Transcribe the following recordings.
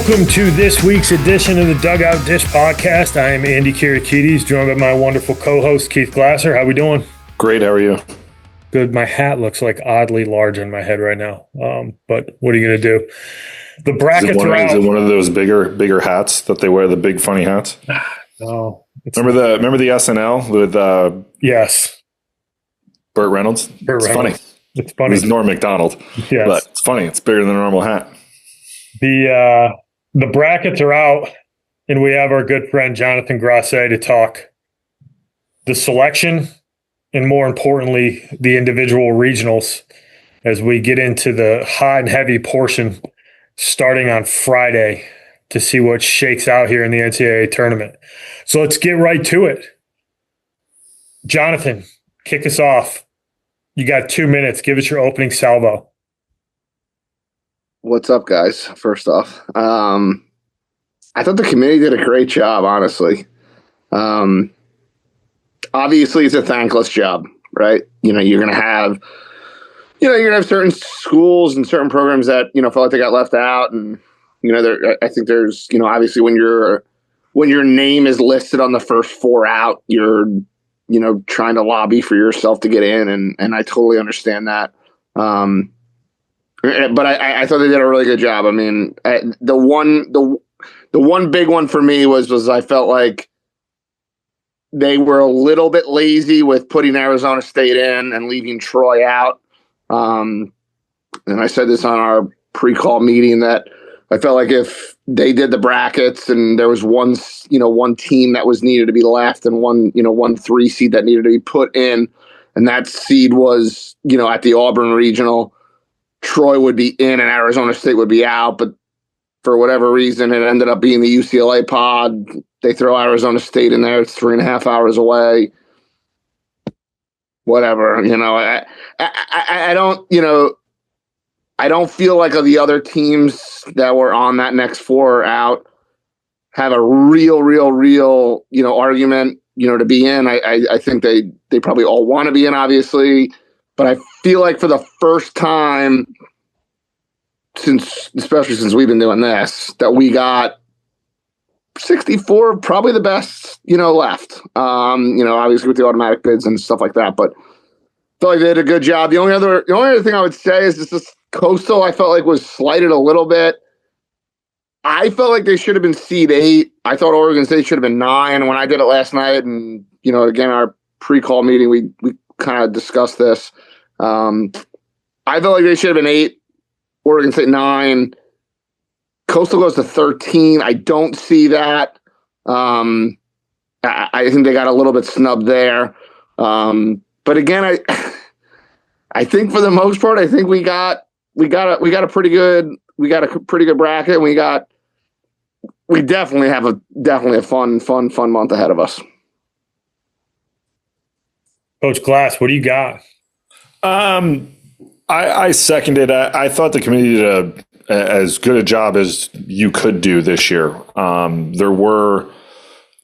Welcome to this week's edition of the Dugout Dish Podcast. I am Andy Kirikides, joined by my wonderful co-host Keith Glasser. How we doing? Great. How are you? Good. My hat looks like oddly large on my head right now, but what are you going to do? The brackets are out. Is it one of those bigger hats that they wear? The big funny hats. No. Remember the SNL with yes, Burt Reynolds. It's funny. It's funny. It was Norm Macdonald. Yes. But it's funny. It's bigger than a normal hat. The brackets are out, and we have our good friend Jonathan Grasset to talk the selection and, more importantly, the individual regionals as we get into the hot and heavy portion starting on Friday to see what shakes out here in the NCAA tournament. So let's get right to it. Jonathan, kick us off. You got 2 minutes. Give us your opening salvo. What's up, guys? First off, I thought the committee did a great job, honestly. Obviously, it's a thankless job, right? You're going to have certain schools and certain programs that, feel like they got left out. And, I think there's, obviously when your name is listed on the first four out, you're, trying to lobby for yourself to get in. And I totally understand that. But I thought they did a really good job. I mean, the one big one for me was I felt like they were a little bit lazy with putting Arizona State in and leaving Troy out. And I said this on our pre-call meeting that I felt like if they did the brackets and there was one team that was needed to be left and one 3 seed that needed to be put in, and that seed was, at the Auburn Regional, Troy would be in and Arizona State would be out, but for whatever reason, it ended up being the UCLA pod. They throw Arizona State in there. It's 3.5 hours away. Whatever, I don't feel like the other teams that were on that next four out have a real, argument, to be in. I think they probably all want to be in, obviously. But I feel like for the first time especially since we've been doing this, that we got 64, probably the best, left. Obviously with the automatic bids and stuff like that. But I felt like they did a good job. The only other thing I would say is this Coastal, I felt like was slighted a little bit. I felt like they should have been seed 8. I thought Oregon State should have been 9. When I did it last night, and again, our pre-call meeting, we kind of discussed this. I felt like they should have been 8. Oregon State 9. Coastal goes to 13. I don't see that. I think they got a little bit snubbed there. But again, I think for the most part, I think we got a pretty good bracket. And we definitely have a fun month ahead of us. Coach Glass, what do you got? I second it. I thought the committee did as good a job as you could do this year. There were,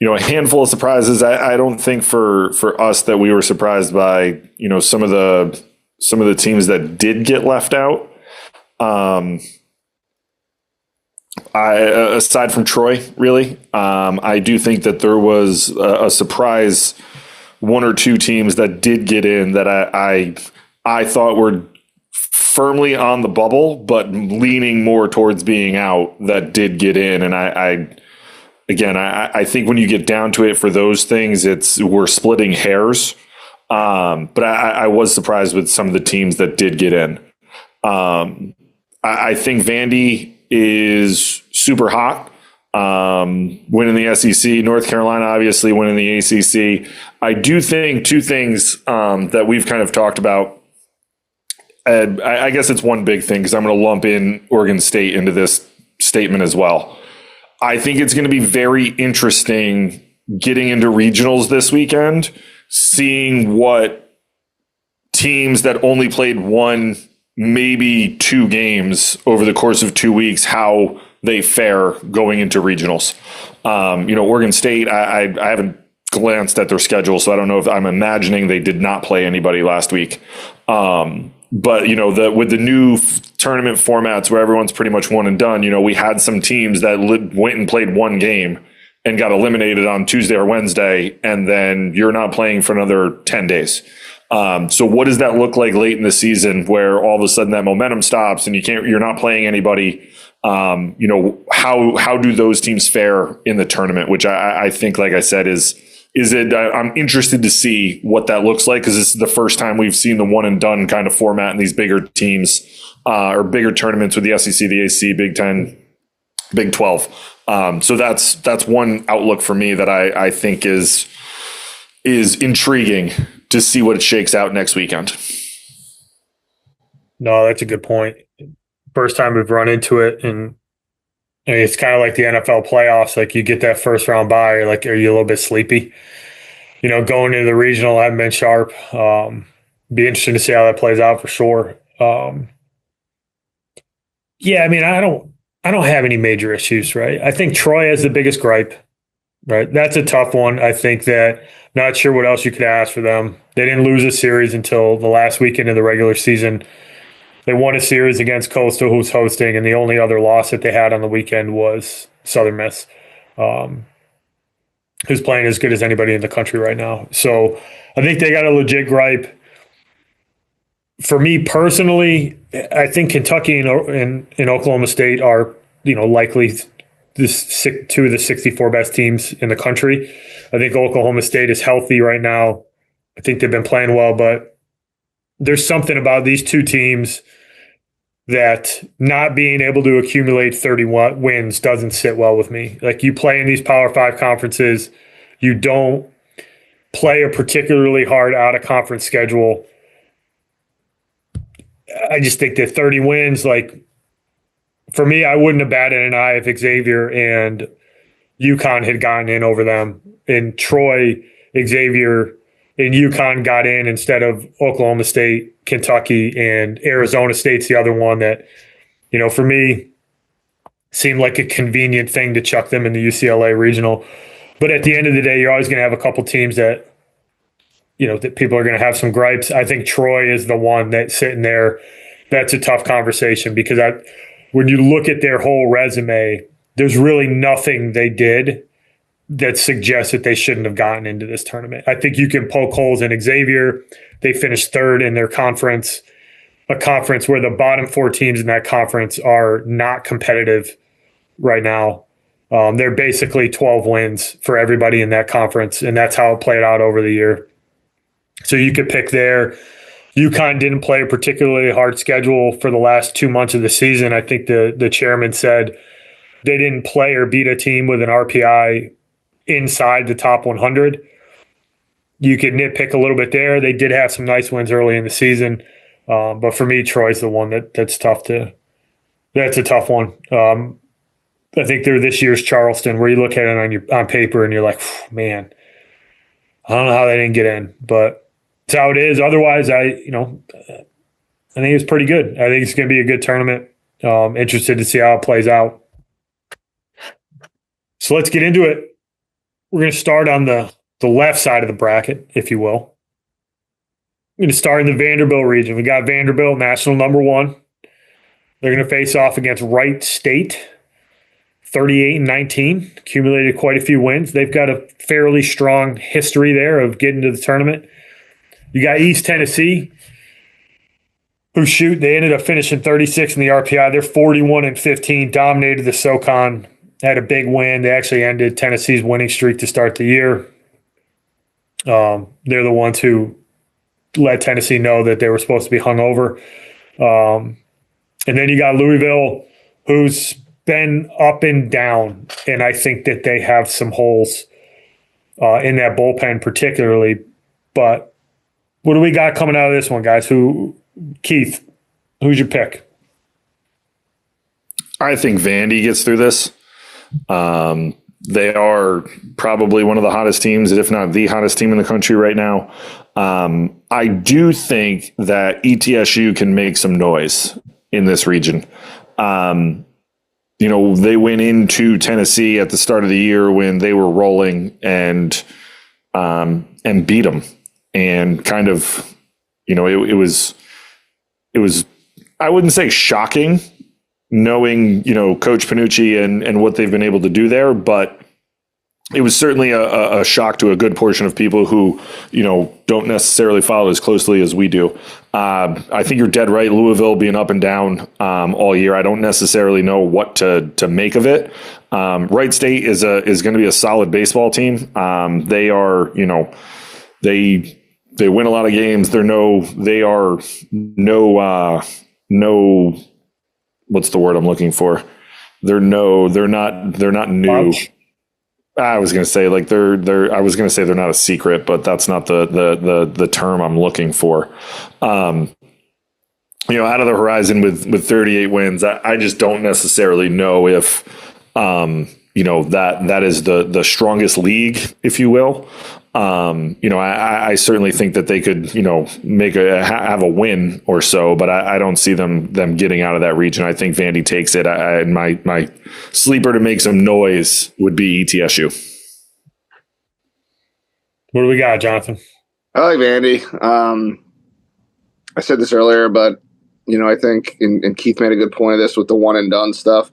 a handful of surprises. I don't think for us that we were surprised by, some of the teams that did get left out. Aside from Troy, really, I do think that there was a surprise. One or two teams that did get in that I thought were firmly on the bubble, but leaning more towards being out, that did get in. And I think when you get down to it for those things, we're splitting hairs. But I was surprised with some of the teams that did get in. I think Vandy is super hot. Winning the SEC, North Carolina obviously winning the ACC. I do think two things that we've kind of talked about. I guess it's one big thing because I'm going to lump in Oregon State into this statement as well. I think it's going to be very interesting getting into regionals this weekend, seeing what teams that only played one, maybe 2 games over the course of 2 weeks, how they fare going into regionals. Oregon State, I haven't glanced at their schedule, so I don't know if I'm imagining they did not play anybody last week. But with the new tournament formats where everyone's pretty much one and done, we had some teams that went and played one game and got eliminated on Tuesday or Wednesday, and then you're not playing for another 10 days. So what does that look like late in the season where all of a sudden that momentum stops and you're not playing anybody? How do those teams fare in the tournament? Which I think, like I said, I'm interested to see what that looks like, because this is the first time we've seen the one and done kind of format in these bigger teams or bigger tournaments with the SEC, the AC, Big 10, Big 12. So that's one outlook for me that I think is intriguing to see what it shakes out next weekend. No, that's a good point. First time we've run into it, and it's kind of like the NFL playoffs. Like, you get that first round bye, you're like, are you a little bit sleepy? Going into the regional, I haven't been sharp. Be interesting to see how that plays out for sure. Yeah, I mean, I don't have any major issues, right? I think Troy has the biggest gripe, right? That's a tough one. I think that not sure what else you could ask for them. They didn't lose a series until the last weekend of the regular season. They won a series against Coastal, who's hosting, and the only other loss that they had on the weekend was Southern Miss, who's playing as good as anybody in the country right now. So I think they got a legit gripe. For me personally, I think Kentucky and Oklahoma State are, likely two of the 64 best teams in the country. I think Oklahoma State is healthy right now. I think they've been playing well, but there's something about these two teams that not being able to accumulate 31 wins doesn't sit well with me. Like, you play in these Power 5 conferences, you don't play a particularly hard out-of-conference schedule. I just think that 30 wins, like, for me, I wouldn't have batted an eye if Xavier and UConn had gotten in over them. And Troy, Xavier, and UConn got in instead of Oklahoma State, Kentucky, and Arizona State's the other one that, for me, seemed like a convenient thing to chuck them in the UCLA regional. But at the end of the day, you're always going to have a couple teams that, that people are going to have some gripes. I think Troy is the one that's sitting there. That's a tough conversation, because when you look at their whole resume, there's really nothing they did that suggests that they shouldn't have gotten into this tournament. I think you can poke holes in Xavier. They finished third in their conference, a conference where the bottom 4 teams in that conference are not competitive right now. They're basically 12 wins for everybody in that conference, and that's how it played out over the year. So you could pick there. UConn didn't play a particularly hard schedule for the last 2 months of the season. I think the chairman said they didn't play or beat a team with an RPI inside the top 100. You could nitpick a little bit there. They did have some nice wins early in the season. But for me, Troy's the one that's tough to – that's a tough one. I think they're this year's Charleston, where you look at it on paper and you're like, man, I don't know how they didn't get in. But it's how it is. Otherwise, I think it's pretty good. I think it's going to be a good tournament. Interested to see how it plays out. So let's get into it. We're going to start on the left side of the bracket, if you will. I'm going to start in the Vanderbilt region. We got Vanderbilt, national number 1. They're going to face off against Wright State, 38-19, accumulated quite a few wins. They've got a fairly strong history there of getting to the tournament. You got East Tennessee, they ended up finishing 36 in the RPI. They're 41-15, dominated the SoCon, had a big win. They actually ended Tennessee's winning streak to start the year. They're the ones who let Tennessee know that they were supposed to be hungover. And then you got Louisville, who's been up and down, and I think that they have some holes in that bullpen particularly. But what do we got coming out of this one, guys? Keith, who's your pick? I think Vandy gets through this. They are probably one of the hottest teams, if not the hottest team in the country right now. I do think that ETSU can make some noise in this region. They went into Tennessee at the start of the year when they were rolling and beat them, and kind of, it was it was, I wouldn't say shocking, knowing, Coach Panucci and what they've been able to do there, but it was certainly a shock to a good portion of people who, don't necessarily follow as closely as we do. I think you're dead right. Louisville being up and down all year. I don't necessarily know what to make of it. Wright State is going to be a solid baseball team. They are, they win a lot of games. They are no, what's the word I'm looking for? They're not new. I was going to say they're not a secret, but that's not the term I'm looking for. Out of the horizon with 38 wins, I just don't necessarily know if, that is the strongest league, if you will. I certainly think that they could, have a win or so, but I don't see them getting out of that region. I think Vandy takes it. My sleeper to make some noise would be ETSU. What do we got, Jonathan? I like Vandy. I said this earlier, but I think, and Keith made a good point of this with the one and done stuff.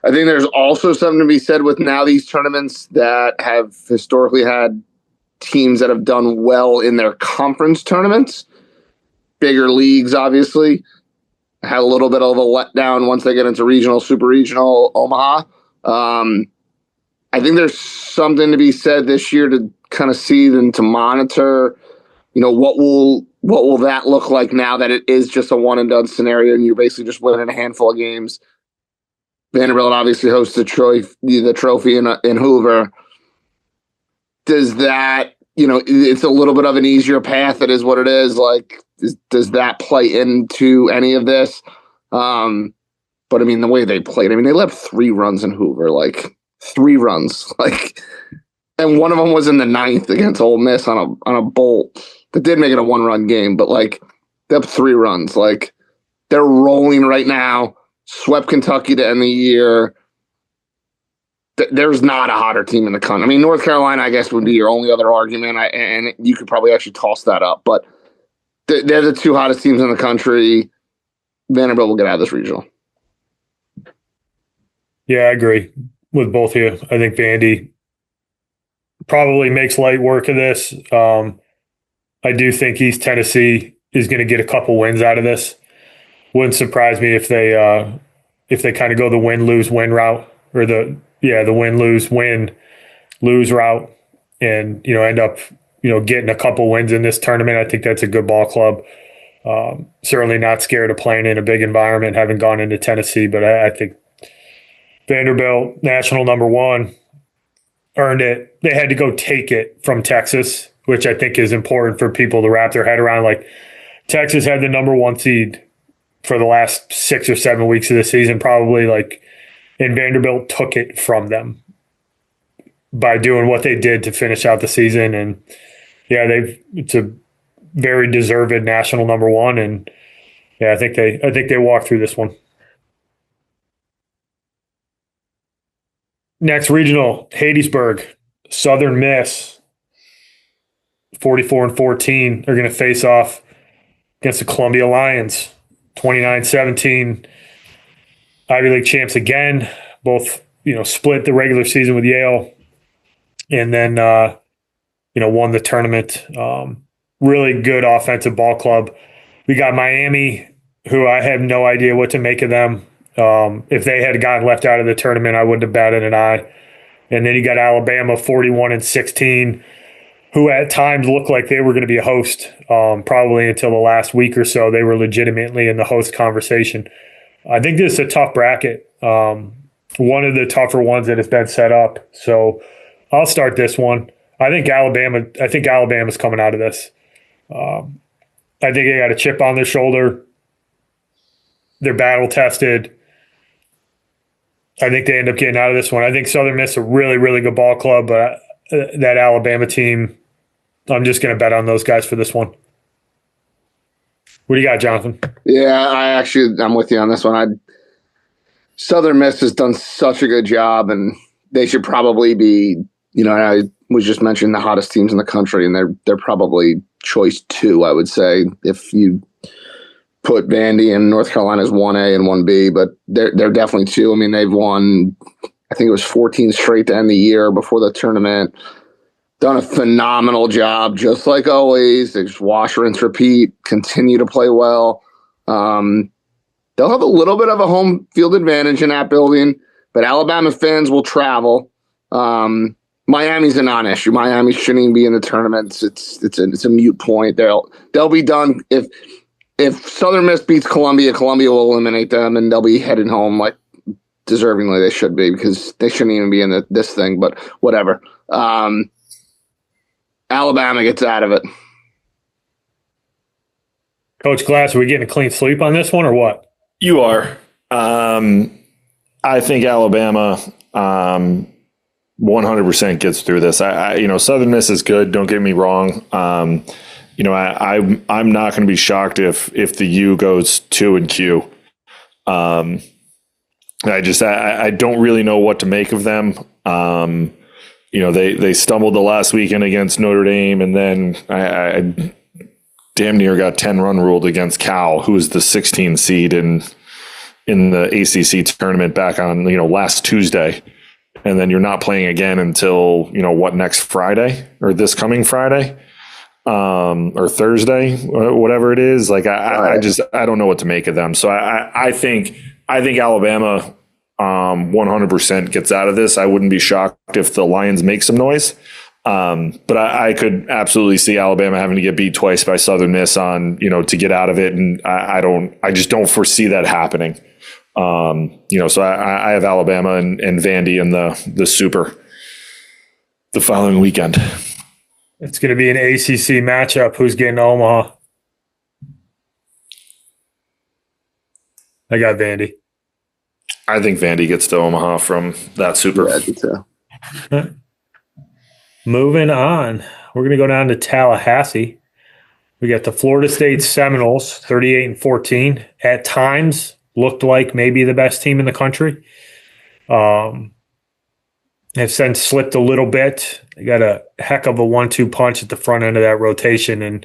I think there's also something to be said with now these tournaments that have historically had teams that have done well in their conference tournaments, bigger leagues, obviously, had a little bit of a letdown once they get into regional, super regional, Omaha. I think there's something to be said this year to kind of see and to monitor, what will that look like now that it is just a one and done scenario and you're basically just winning a handful of games. Vanderbilt obviously hosts the trophy in Hoover. Does that, it's a little bit of an easier path. It is what it is. Like, does that play into any of this? But I mean, the way they played, they left 3 runs in Hoover, like 3 runs, and one of them was in the 9th against Ole Miss on a bolt that did make it a 1-run game, but they have 3 runs. Like, they're rolling right now. Swept Kentucky to end the year. There's not a hotter team in the country. North Carolina, I guess, would be your only other argument, and you could probably actually toss that up. But they're the 2 hottest teams in the country. Vanderbilt will get out of this regional. Yeah, I agree with both of you. I think Vandy probably makes light work of this. I do think East Tennessee is going to get a couple wins out of this. Wouldn't surprise me if they kind of go the win-lose-win route, or the win-lose-win-lose route, and end up getting a couple wins in this tournament. I think that's a good ball club. Certainly not scared of playing in a big environment, having gone into Tennessee, but I think Vanderbilt, national number 1, earned it. They had to go take it from Texas, which I think is important for people to wrap their head around. Like, Texas had the number 1 seed for the last 6 or 7 weeks of the season, probably, and Vanderbilt took it from them by doing what they did to finish out the season. And yeah, it's a very deserved national number 1. And yeah, I think they walked through this one. Next regional, Hadesburg, Southern Miss, 44-14. They're going to face off against the Columbia Lions, 29-17. Ivy League champs again. Both, split the regular season with Yale, and then, won the tournament. Really good offensive ball club. We got Miami, who I have no idea what to make of them. If they had gotten left out of the tournament, I wouldn't have batted an eye. And then you got Alabama, 41-16, who at times looked like they were going to be a host. Probably until the last week or so, they were legitimately in the host conversation. I think this is a tough bracket. One of the tougher ones that has been set up. So I'll start this one. I think Alabama's coming out of this. I think they got a chip on their shoulder. They're battle tested. I think they end up getting out of this one. I think Southern Miss is a really, really good ball club, but that Alabama team, I'm just going to bet on those guys for this one. What do you got, Jonathan? Yeah, I'm with you on this one. Southern Miss has done such a good job, and they should probably be, I was just mentioning the hottest teams in the country, and they're probably choice 2, I would say, if you put Vandy and North Carolina as 1A and 1B, but they're definitely 2. I mean, they've won, I think it was 14 straight to end the year before the tournament. Done a phenomenal job, just like always. They just wash, rinse, repeat, continue to play well. They'll have a little bit of a home field advantage in that building, but Alabama fans will travel. Miami's a non-issue. Miami shouldn't even be in the tournament. It's a moot point. They'll be done if Southern Miss beats Columbia. Columbia will eliminate them, and they'll be heading home like deservingly they should be, because they shouldn't even be in this thing. But whatever. Alabama gets out of it. Coach Glass, are we getting a clean sweep on this one or what? You are. I think Alabama 100% gets through this. Southern Miss is good. Don't get me wrong. I'm not going to be shocked if the U goes 2 and Q. I don't really know what to make of them. They stumbled the last weekend against Notre Dame, and then I damn near got 10-run ruled against Cal, who was the 16 seed in the ACC tournament back on last Tuesday, and then you're not playing again until next Friday or this coming Friday, or Thursday, whatever it is. Like I don't know what to make of them. So I think Alabama 100% gets out of this. I wouldn't be shocked if the Lions make some noise. But I could absolutely see Alabama having to get beat twice by Southern Miss to get out of it. And I just don't foresee that happening. So I have Alabama and Vandy in the Super the following weekend. It's going to be an ACC matchup. Who's getting to Omaha? I got Vandy. I think Vandy gets to Omaha from that Super. Yeah, I do too. Moving on, we're going to go down to Tallahassee. We got the Florida State Seminoles, 38-14. At times, looked like maybe the best team in the country. Have since slipped a little bit. They got a heck of a 1-2 punch at the front end of that rotation, and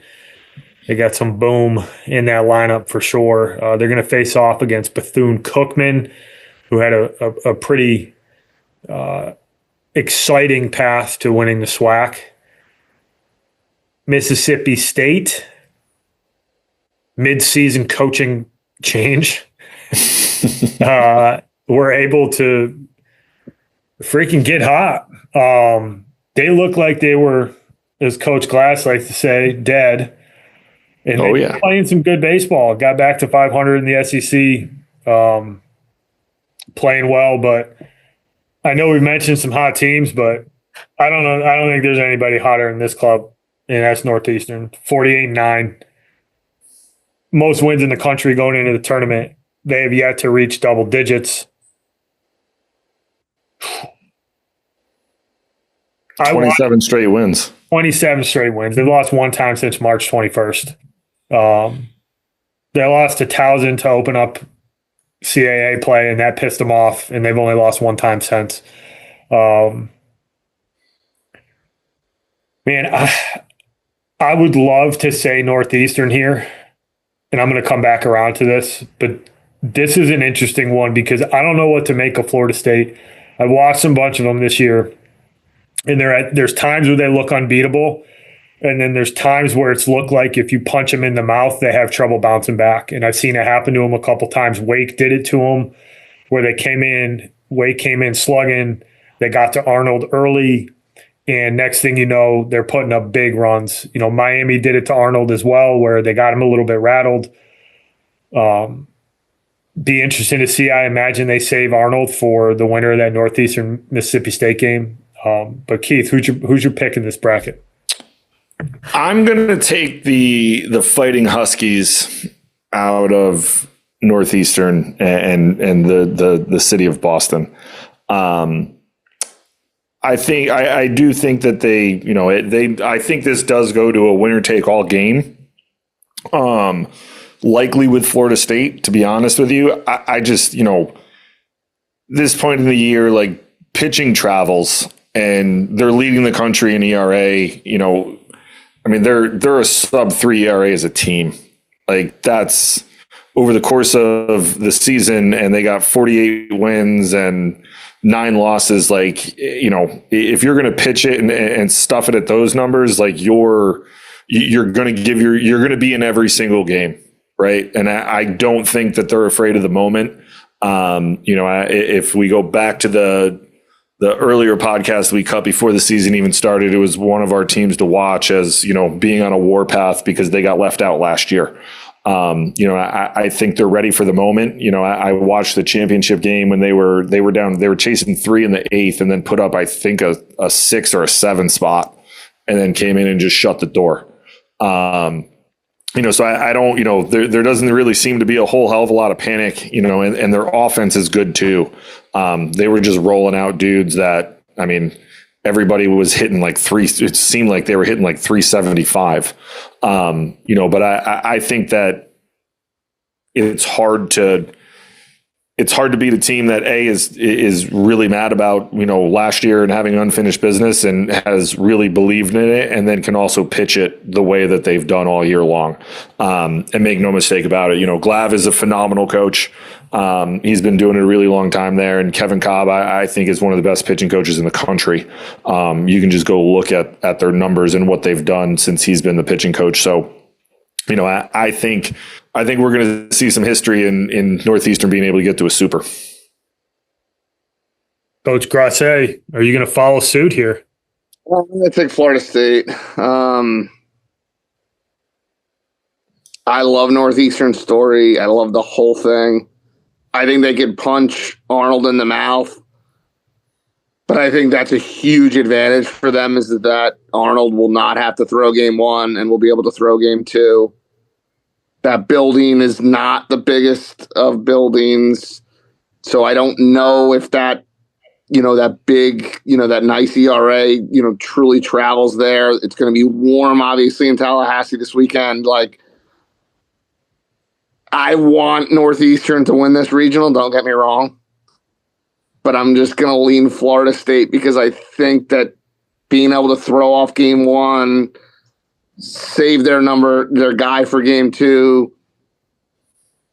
they got some boom in that lineup for sure. They're going to face off against Bethune-Cookman, who had a pretty exciting path to winning the SWAC. Mississippi State, mid-season coaching change. Were able to freaking get hot. They look like they were, as Coach Glass likes to say, dead. And they were playing some good baseball. Got back to 500 in the SEC, playing well. But I know we've mentioned some hot teams, but I don't know. I don't think there's anybody hotter in this club, and that's Northeastern. 48-9. Most wins in the country going into the tournament. They have yet to reach double digits. 27 straight wins. 27 straight wins. They've lost one time since March 21st. They lost to Towson to open up CAA play, and that pissed them off, and they've only lost one time since. Man, I would love to say Northeastern here, and I'm going to come back around to this, but this is an interesting one because I don't know what to make of Florida State. I've watched a bunch of them this year, and there's times where they look unbeatable, and then there's times where it's looked like if you punch them in the mouth, they have trouble bouncing back. And I've seen it happen to them a couple times. Wake did it to them where Wake came in slugging. They got to Arnold early, and next thing you know, they're putting up big runs. Miami did it to Arnold as well where they got him a little bit rattled. Be interesting to see. I imagine they save Arnold for the winner of that Northeastern Mississippi State game. But Keith, who's your pick in this bracket? I'm going to take the Fighting Huskies out of Northeastern and the city of Boston. I do think that I think this does go to a winner take all game. Likely with Florida State, to be honest with you. I just, this point in the year, like pitching travels and they're leading the country in ERA, they're a sub 3 ERA as a team. Like that's over the course of the season and they got 48 wins and 9 losses, like, if you're going to pitch it and stuff it at those numbers, like you're going to be in every single game. Right. And I don't think that they're afraid of the moment. If we go back to the earlier podcast we cut before the season even started, it was one of our teams to watch as, being on a warpath because they got left out last year. I think they're ready for the moment. I watched the championship game when they were down, they were chasing 3 in the 8th and then put up, I think a 6 or a 7 spot and then came in and just shut the door. So I don't, there doesn't really seem to be a whole hell of a lot of panic, and their offense is good too. They were just rolling out dudes that, everybody was hitting like it seemed like they were hitting like 375. But I think that it's hard to beat a team that is really mad about, last year and having unfinished business and has really believed in it and then can also pitch it the way that they've done all year long. And make no mistake about it. Glav is a phenomenal coach. He's been doing it a really long time there. And Kevin Cobb, I think, is one of the best pitching coaches in the country. You can just go look at their numbers and what they've done since he's been the pitching coach. So, I think we're going to see some history in Northeastern being able to get to a super. Coach Grasse, are you going to follow suit here? Well, I'm going to take Florida State. I love Northeastern's story. I love the whole thing. I think they could punch Arnold in the mouth. But I think that's a huge advantage for them is that Arnold will not have to throw game 1 and will be able to throw game 2. That building is not the biggest of buildings. So I don't know if that, that big, that nice ERA, truly travels there. It's going to be warm, obviously, in Tallahassee this weekend. Like, I want Northeastern to win this regional, don't get me wrong. But I'm just going to lean Florida State because I think that being able to throw off game 1, save their guy for game 2,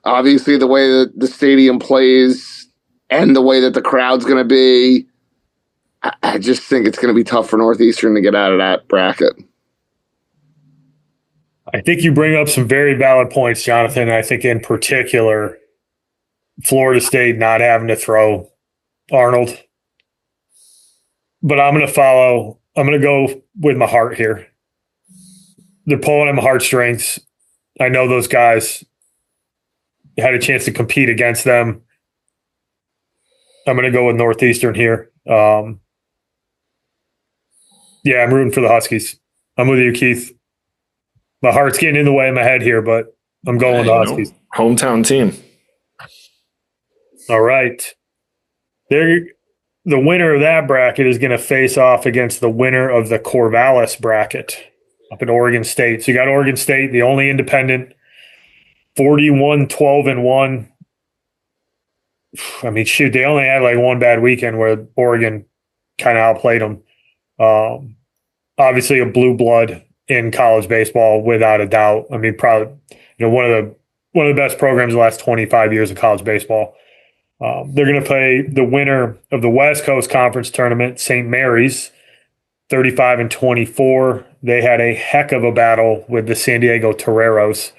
obviously the way that the stadium plays and the way that the crowd's going to be, I just think it's going to be tough for Northeastern to get out of that bracket. I think you bring up some very valid points, Jonathan. I think in particular, Florida State not having to throw Arnold. But I'm going to go with my heart here. They're pulling on my heartstrings. I know those guys. I had a chance to compete against them. I'm going to go with Northeastern here. I'm rooting for the Huskies. I'm with you, Keith. My heart's getting in the way of my head here, but I'm going with the Huskies. Hometown team. All right. The winner of that bracket is going to face off against the winner of the Corvallis bracket up in Oregon State. So you got Oregon State, the only independent, 41-12-1. They only had like one bad weekend where Oregon kind of outplayed them. Obviously a blue blood in college baseball without a doubt. Probably one of the best programs the last 25 years of college baseball. They're going to play the winner of the West Coast Conference Tournament, St. Mary's, 35-24. They had a heck of a battle with the San Diego Toreros.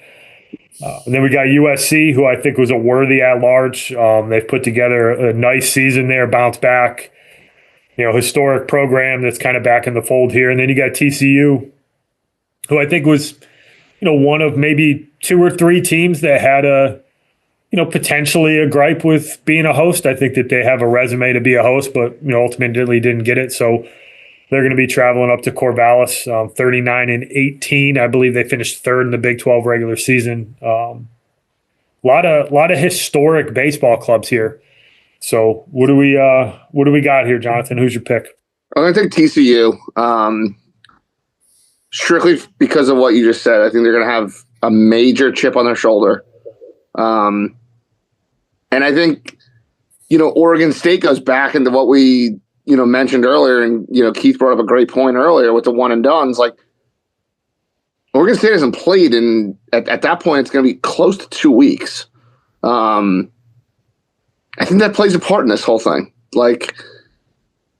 And then we got USC, who I think was a worthy at-large. They've put together a nice season there, bounced back. Historic program that's kind of back in the fold here. And then you got TCU, who I think was, one of maybe 2 or 3 teams that had potentially a gripe with being a host. I think that they have a resume to be a host, but ultimately didn't get it. So they're going to be traveling up to Corvallis, 39-18. I believe they finished 3rd in the Big 12 regular season. A lot of historic baseball clubs here. So what do we got here, Jonathan? Who's your pick? I'm going to take TCU. Strictly because of what you just said. I think they're going to have a major chip on their shoulder. And I think, Oregon State goes back into what we, mentioned earlier. And, Keith brought up a great point earlier with the one and dones. Like, Oregon State hasn't played at that point, it's going to be close to 2 weeks. I think that plays a part in this whole thing. Like,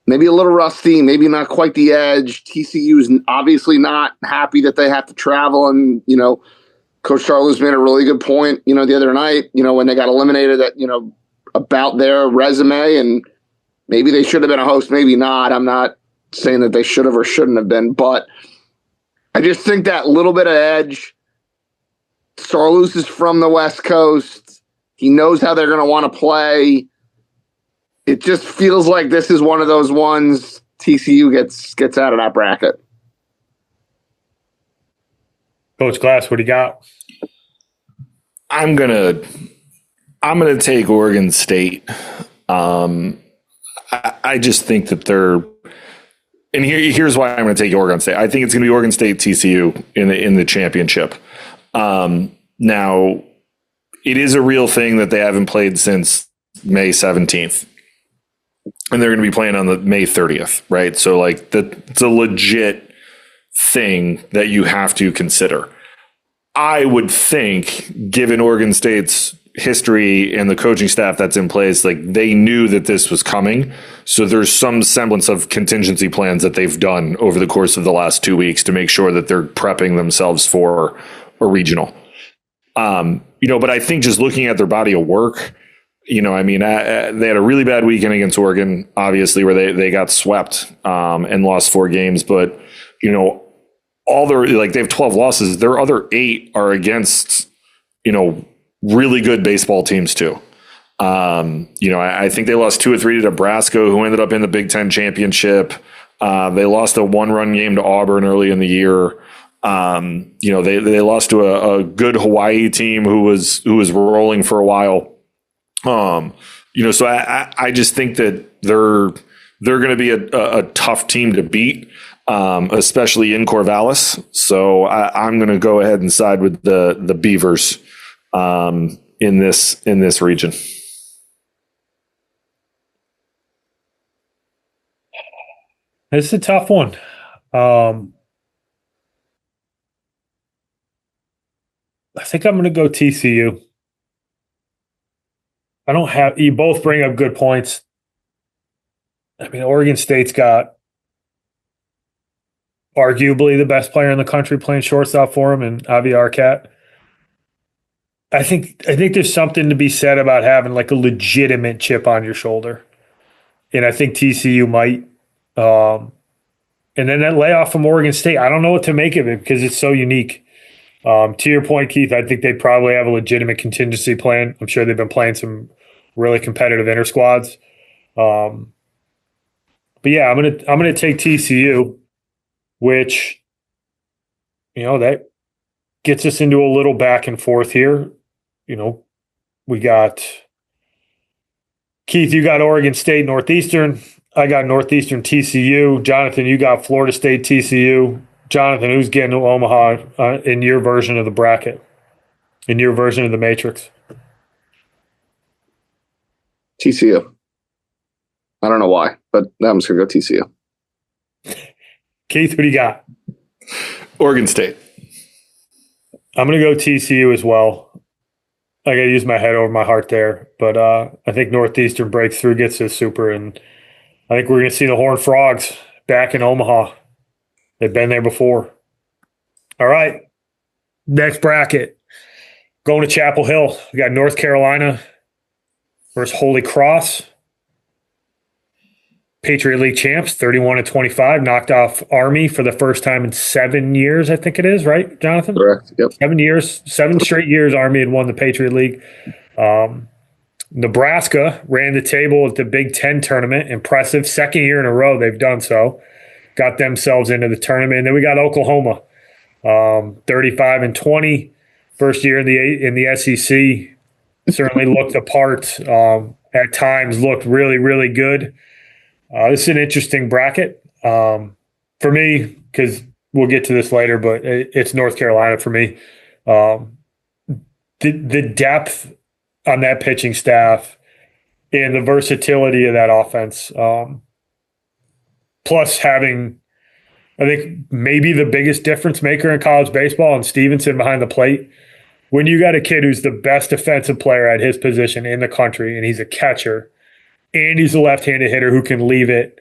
maybe a little rusty, maybe not quite the edge. TCU is obviously not happy that they have to travel. And, Coach Charlie's made a really good point, the other night, when they got eliminated about their resume. And maybe they should have been a host, maybe not. I'm not saying that they should have or shouldn't have been. But I just think that little bit of edge. Sarloos is from the West Coast. He knows how they're going to want to play. It just feels like this is one of those ones TCU gets out of that bracket. Coach Glass, what do you got? I'm gonna take Oregon State. I just think that and here's why I'm going to take Oregon State. I think it's going to be Oregon State TCU in the championship. Now, it is a real thing that they haven't played since May 17th. And they're going to be playing on the May 30th, right? So, like, it's a legit thing that you have to consider. I would think, given Oregon State's history and the coaching staff that's in place, like, they knew that this was coming. So there's some semblance of contingency plans that they've done over the course of the last 2 weeks to make sure that they're prepping themselves for a regional. But I think just looking at their body of work, they had a really bad weekend against Oregon, obviously, where they got swept and lost 4 games. But, all they have 12 losses. Their other 8 are against, really good baseball teams too. I think they lost 2 or 3 to Nebraska, who ended up in the Big Ten championship. They lost a 1-run game to Auburn early in the year. They lost to a good Hawaii team who was rolling for a while. So I just think that they're going to be a tough team to beat, especially in Corvallis. So I'm going to go ahead and side with the Beavers in this region. It's a tough one. I think I'm going to go TCU. You both bring up good points. I mean, Oregon State's got arguably the best player in the country playing shortstop for him, and Avi Arquette. I think there's something to be said about having like a legitimate chip on your shoulder. And I think TCU might. And then that layoff from Oregon State, I don't know what to make of it because it's so unique. To your point, Keith, I think they probably have a legitimate contingency plan. I'm sure they've been playing some really competitive inter squads. But yeah, I'm gonna take TCU, which that gets us into a little back and forth here. We got Keith, you got Oregon State, Northeastern. I got Northeastern TCU. Jonathan, you got Florida State TCU. Jonathan, who's getting to Omaha in your version of the bracket, in your version of the matrix? TCU. I don't know why, but I'm just going to go TCU. Keith, what do you got? Oregon State. I'm going to go TCU as well. I got to use my head over my heart there, but I think Northeastern breaks through, gets to the Super, and I think we're going to see the Horned Frogs back in Omaha. They've been there before. All right. Next bracket. Going to Chapel Hill. We got North Carolina versus Holy Cross. Patriot League champs, 31-25, knocked off Army for the first time in 7 years, I think it is, right, Jonathan? Correct. Yep. 7 years, 7 straight years Army had won the Patriot League. Nebraska ran the table at the Big Ten tournament. Impressive. Second year in a row they've done so. Got themselves into the tournament. And then we got Oklahoma, 35-20. First year in the SEC. Certainly looked the part. At times looked really, really good. This is an interesting bracket for me because we'll get to this later, but it's North Carolina for me. The depth on that pitching staff and the versatility of that offense, plus having, I think, maybe the biggest difference maker in college baseball and Stevenson behind the plate. when you got a kid who's the best defensive player at his position in the country, and he's a catcher, and he's a left-handed hitter who can leave it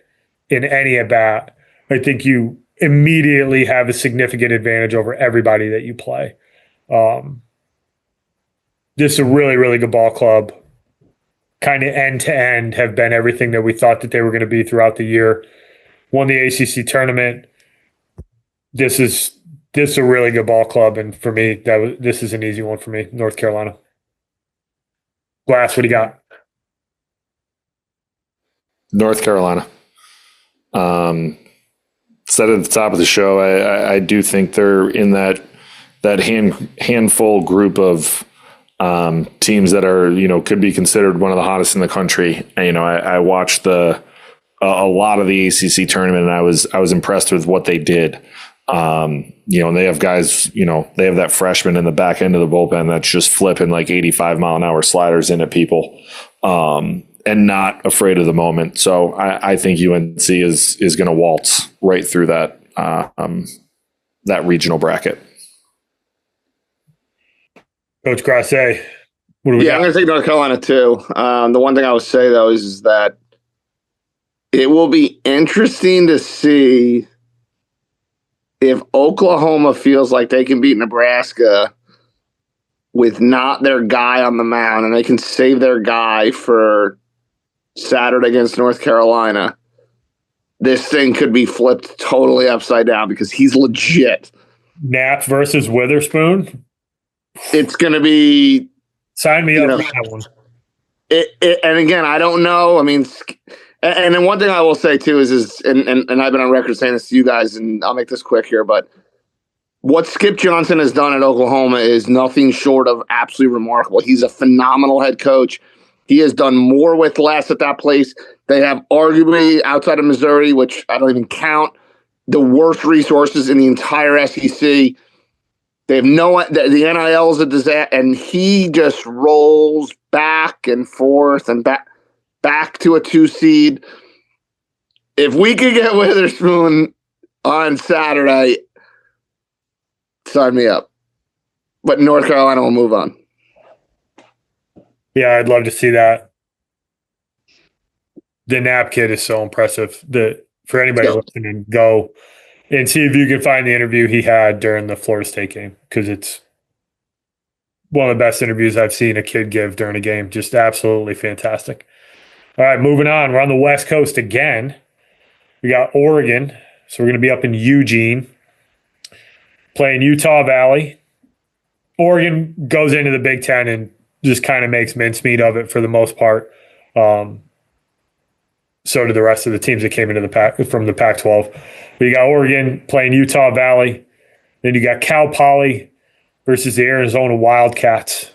in any at bat, I think you immediately have a significant advantage over everybody that you play. This is a really, really good ball club. Kind of end to end have been everything that we thought that they were going to be throughout the year. Won the ACC tournament. This is a really good ball club, and for me, this is an easy one for me. North Carolina. Glass, what do you got? North Carolina. Said at the top of the show, I do think they're in that handful group of teams that are, could be considered one of the hottest in the country. And, I watched a lot of the ACC tournament, and I was impressed with what they did. And they have guys, they have that freshman in the back end of the bullpen that's just flipping like 85-mile-an-hour sliders in at people, and not afraid of the moment. So I think UNC is going to waltz right through that regional bracket. Coach Grasset, what do we got? I'm going to take North Carolina too. The one thing I would say though is that it will be interesting to see if Oklahoma feels like they can beat Nebraska with not their guy on the mound, and they can save their guy for Saturday against North Carolina. This thing could be flipped totally upside down because he's legit. Knapp versus Witherspoon. It's going to be. Sign me up for that one. And again, I don't know. I mean, and then one thing I will say too is and I've been on record saying this to you guys, and I'll make this quick here, but what Skip Johnson has done at Oklahoma is nothing short of absolutely remarkable. He's a phenomenal head coach. He has done more with less at that place. They have arguably, outside of Missouri, which I don't even count, the worst resources in the entire SEC. They have the NIL is a disaster, and he just rolls back and forth and back to a 2 seed. If we could get Witherspoon on Saturday, sign me up. But North Carolina will move on. Yeah, I'd love to see that. The Knapp kid is so impressive. For anybody listening, go and see if you can find the interview he had during the Florida State game, because it's one of the best interviews I've seen a kid give during a game. Just absolutely fantastic. All right, moving on. We're on the West Coast again. We got Oregon. So we're going to be up in Eugene playing Utah Valley. Oregon goes into the Big Ten and just kind of makes mincemeat of it for the most part. So do the rest of the teams that came into the from the Pac-12. But you got Oregon playing Utah Valley. Then you got Cal Poly versus the Arizona Wildcats.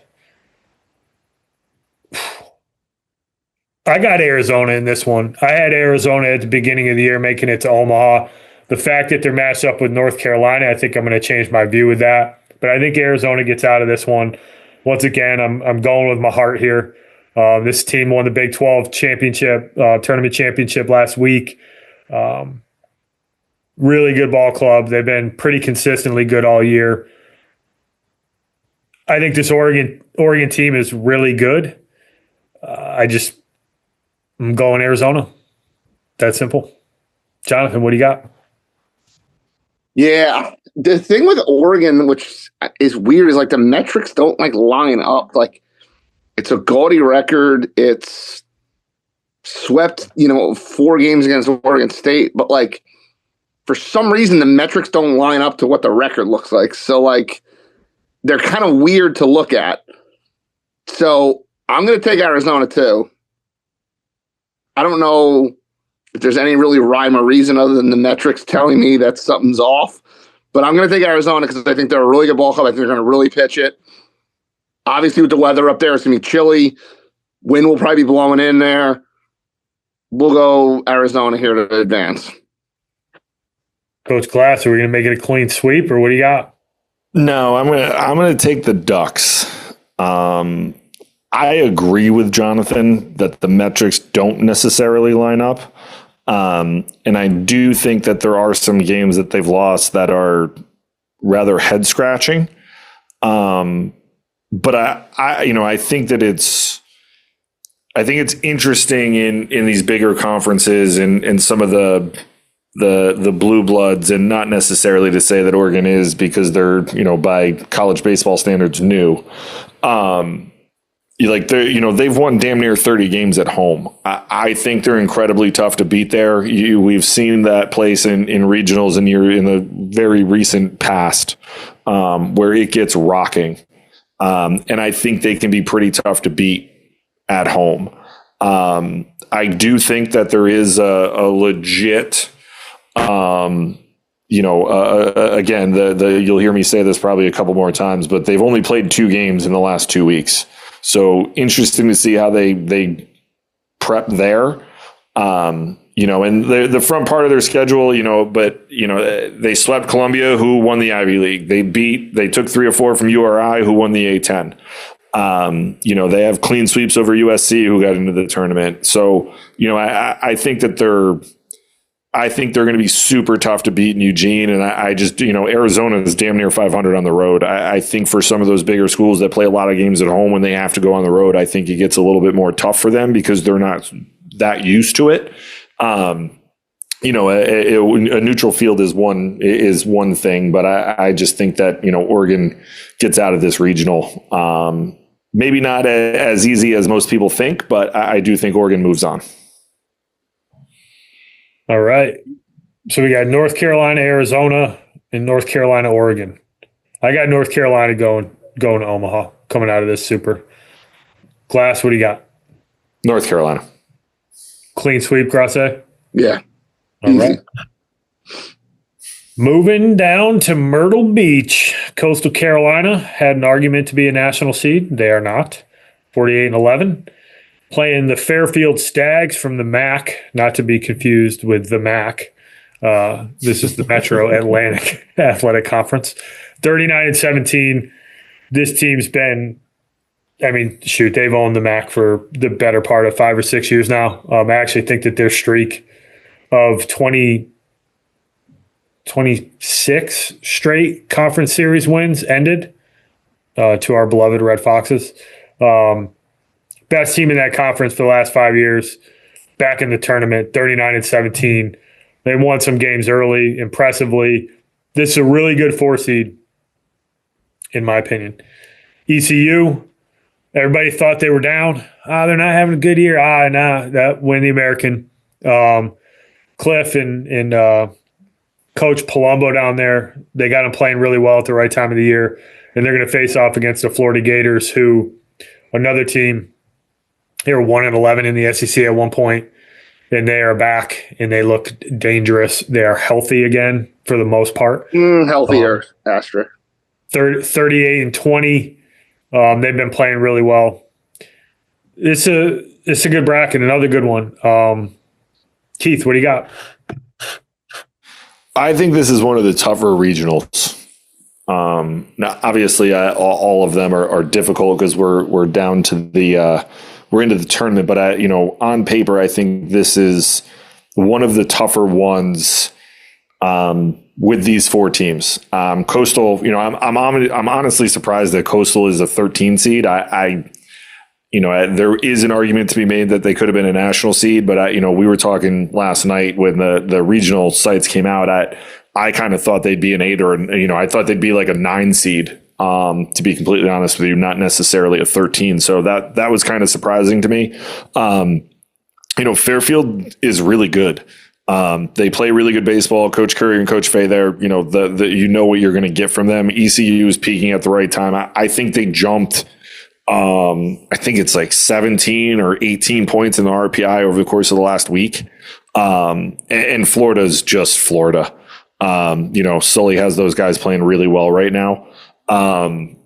I got Arizona in this one. I had Arizona at the beginning of the year making it to Omaha. The fact that they're matched up with North Carolina, I think I'm going to change my view with that. But I think Arizona gets out of this one. Once again, I'm going with my heart here. This team won the Big 12 championship, tournament championship last week. Really good ball club. They've been pretty consistently good all year. I think this Oregon team is really good. I'm going Arizona. That simple. Jonathan, what do you got? Yeah, the thing with Oregon, which is weird, is like the metrics don't like line up. Like, it's a gaudy record. It's swept, 4 games against Oregon State, but like for some reason the metrics don't line up to what the record looks like. So like they're kind of weird to look at. So I'm going to take Arizona too. I don't know if there's any really rhyme or reason other than the metrics telling me that something's off. But I'm going to take Arizona because I think they're a really good ball club. I think they're going to really pitch it. Obviously, with the weather up there, it's going to be chilly. Wind will probably be blowing in there. We'll go Arizona here to advance. Coach Glass, are we going to make it a clean sweep, or what do you got? No, I'm gonna take the Ducks. I agree with Jonathan that the metrics don't necessarily line up. And I do think that there are some games that they've lost that are rather head scratching. but I think that I think it's interesting in these bigger conferences and some of the blue bloods, and not necessarily to say that Oregon is, because they're, by college baseball standards, new. They've won damn near 30 games at home. I think they're incredibly tough to beat there. We've seen that place in regionals in the very recent past, where it gets rocking. And I think they can be pretty tough to beat at home. I do think that there is a legit, again, you'll hear me say this probably a couple more times, but they've only played 2 games in the last 2 weeks. So interesting to see how they prep there. And the front part of their schedule, they swept Columbia, who won the Ivy League. They took 3 or 4 from URI, who won the A10. They have clean sweeps over USC, who got into the tournament. So, I think that they're going to be super tough to beat in Eugene. And I just, Arizona is damn near 500 on the road. I think for some of those bigger schools that play a lot of games at home, when they have to go on the road, I think it gets a little bit more tough for them because they're not that used to it. A neutral field is one thing, but I just think that, Oregon gets out of this regional. Maybe not as easy as most people think, but I do think Oregon moves on. All right. So we got North Carolina, Arizona, and North Carolina, Oregon. I got North Carolina going to Omaha, coming out of this Super. Glass, what do you got? North Carolina. Clean sweep, Grasse? Yeah. All right. Moving down to Myrtle Beach. Coastal Carolina had an argument to be a national seed. They are not. 48-11. Playing the Fairfield Stags from the MAC, not to be confused with the MAC. This is the Metro Atlantic Athletic Conference. 39-17. This team's been, they've owned the MAC for the better part of 5 or 6 years now. I actually think that their streak of 26 straight conference series wins ended to our beloved Red Foxes. Best team in that conference for the last 5 years. Back in the tournament, 39-17. They won some games early, impressively. This is a really good 4 seed, in my opinion. ECU, everybody thought they were down. They're not having a good year. That win the American. Cliff and Coach Palumbo down there, they got them playing really well at the right time of the year. And they're going to face off against the Florida Gators, who, another team, they were 1-11 in the SEC at one point, and they are back, and they look dangerous. They are healthy again for the most part. Healthier, Astra. 38-20. They've been playing really well. It's a good bracket, another good one. Keith, what do you got? I think this is one of the tougher regionals. Now, obviously, all of them are difficult because we're down to we're into the tournament. But on paper, I think this is one of the tougher ones with these 4 teams. Coastal, I'm honestly surprised that Coastal is a 13 seed. There is an argument to be made that they could have been a national seed, but we were talking last night when the regional sites came out. I kind of thought they'd be an 8 I thought they'd be like a 9 seed. To be completely honest with you, not necessarily a 13. So that was kind of surprising to me. Fairfield is really good. They play really good baseball. Coach Curry and Coach Fay there, what you're going to get from them. ECU is peaking at the right time. I think they jumped. I think it's like 17 or 18 points in the RPI over the course of the last week. And Florida's just Florida. Sully has those guys playing really well right now. I'm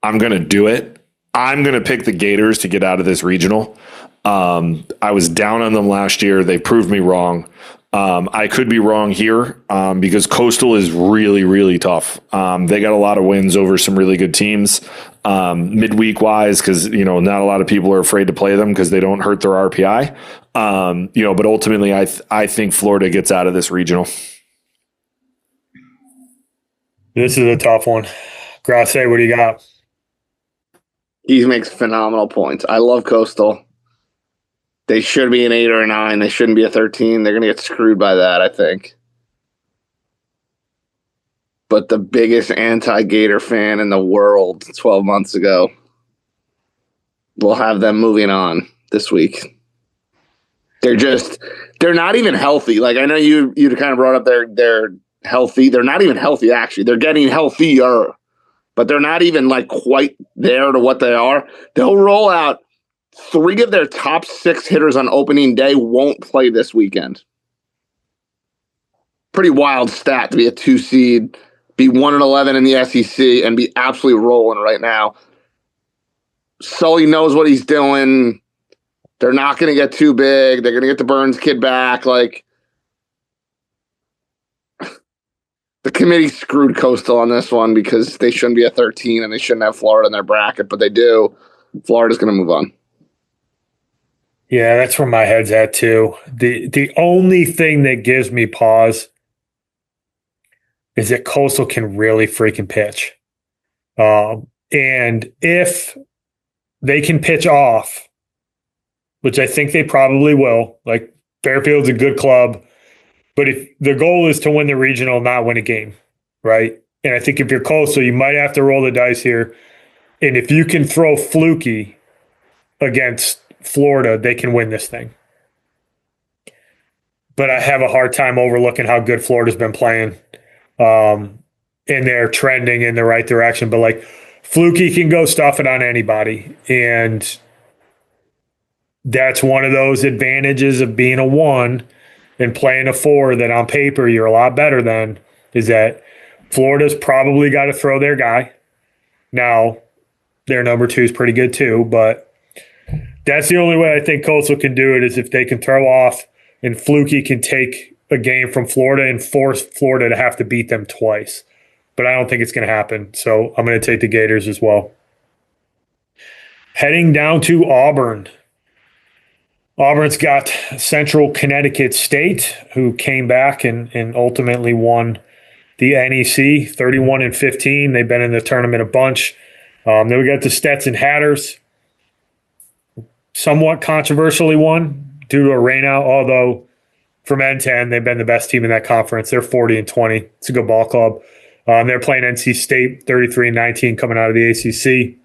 going to do it. I'm going to pick the Gators to get out of this regional. I was down on them last year. They proved me wrong. I could be wrong here because Coastal is really, really tough. They got a lot of wins over some really good teams midweek wise because, not a lot of people are afraid to play them because they don't hurt their RPI. But ultimately, I think Florida gets out of this regional. This is a tough one. Grasse, what do you got? He makes phenomenal points. I love Coastal. They should be an 8 or a 9. They shouldn't be a 13. They're going to get screwed by that, I think. But the biggest anti-Gator fan in the world 12 months ago, we'll have them moving on this week. They're not even healthy. Like, I know you kind of brought up they're healthy. They're not even healthy, actually. They're getting healthier, but they're not even like quite there to what they are. They'll roll out 3 of their top 6 hitters on opening day won't play this weekend. Pretty wild stat to be a 2 seed, be 1-11 in the SEC, and be absolutely rolling right now. Sully knows what he's doing. They're not going to get too big. They're going to get the Burns kid back. Like, the committee screwed Coastal on this one because they shouldn't be a 13 and they shouldn't have Florida in their bracket, but they do. Florida's going to move on. Yeah, that's where my head's at too. The only thing that gives me pause is that Coastal can really freaking pitch. And if they can pitch off, which I think they probably will, like Fairfield's a good club, but if the goal is to win the regional, not win a game, right? And I think if you're Coastal, you might have to roll the dice here. And if you can throw fluky against Florida, they can win this thing. But I have a hard time overlooking how good Florida's been playing. And they're trending in the right direction. But like Fluky can go stuff it on anybody. And that's one of those advantages of being a 1 and playing a 4 that on paper you're a lot better than, is that Florida's probably got to throw their guy. Now, their number 2 is pretty good too, but that's the only way I think Coastal can do it, is if they can throw off and Fluky can take a game from Florida and force Florida to have to beat them twice. But I don't think it's going to happen. So I'm going to take the Gators as well. Heading down to Auburn. Auburn's got Central Connecticut State, who came back and ultimately won the NEC 31-15. They've been in the tournament a bunch. Then we got the Stetson Hatters, somewhat controversially won due to a rainout, although from N10, they've been the best team in that conference. They're 40-20. It's a good ball club. They're playing NC State 33-19 coming out of the ACC.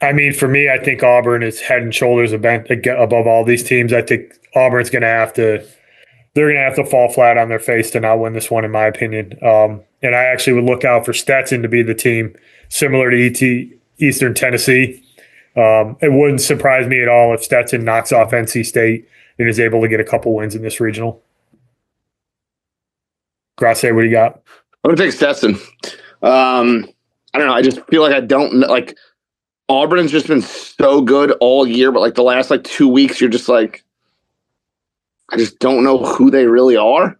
I mean, for me, I think Auburn is head and shoulders above all these teams. I think Auburn's going to have to – they're going to have to fall flat on their face to not win this one, in my opinion. And I actually would look out for Stetson to be the team similar to Eastern Tennessee. It wouldn't surprise me at all if Stetson knocks off NC State and is able to get a couple wins in this regional. Grasse, what do you got? I'm going to take Stetson. I don't know. I just feel like I don't – like – Auburn's just been so good all year, but like the last 2 weeks, you're just like, I just don't know who they really are.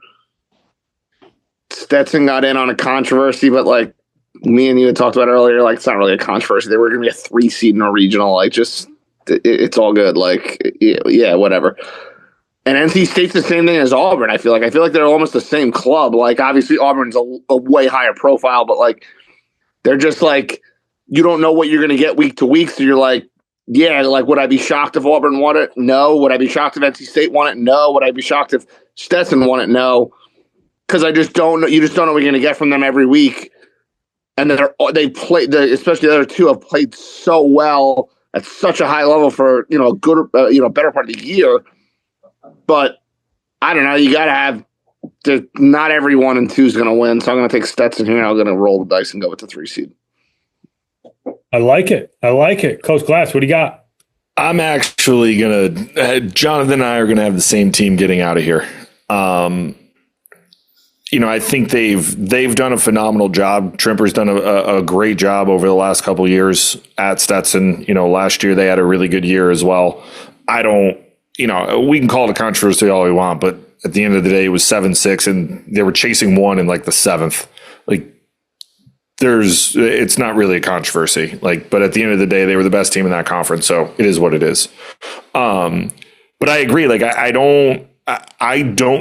Stetson got in on a controversy, but like me and you had talked about earlier, like it's not really a controversy. They were going to be a 3 seed in a regional. Like just, it's all good. Like, yeah, whatever. And NC State's the same thing as Auburn. I feel like they're almost the same club. Like obviously Auburn's a way higher profile, but like they're just like, you don't know what you're going to get week to week. So you're like, yeah, like, would I be shocked if Auburn won it? No. Would I be shocked if NC State won it? No. Would I be shocked if Stetson won it? No. Because I just don't know. You just don't know what you're going to get from them every week. And they play, especially the other 2 have played so well at such a high level for, a good, better part of the year. But I don't know. You got to have, not every 1 and 2 is going to win. So I'm going to take Stetson here. I'm going to roll the dice and go with the 3 seed. I like it. Coach Glass, what do you got? I'm actually going to – Jonathan and I are going to have the same team getting out of here. I think they've done a phenomenal job. Trimper's done a great job over the last couple of years at Stetson. Last year they had a really good year as well. I don't – we can call it a controversy all we want, but at the end of the day it was 7-6 and they were chasing 1 in like the 7th. Like, it's not really a controversy, but at the end of the day, they were the best team in that conference. So it is what it is. But I agree. Like, I don't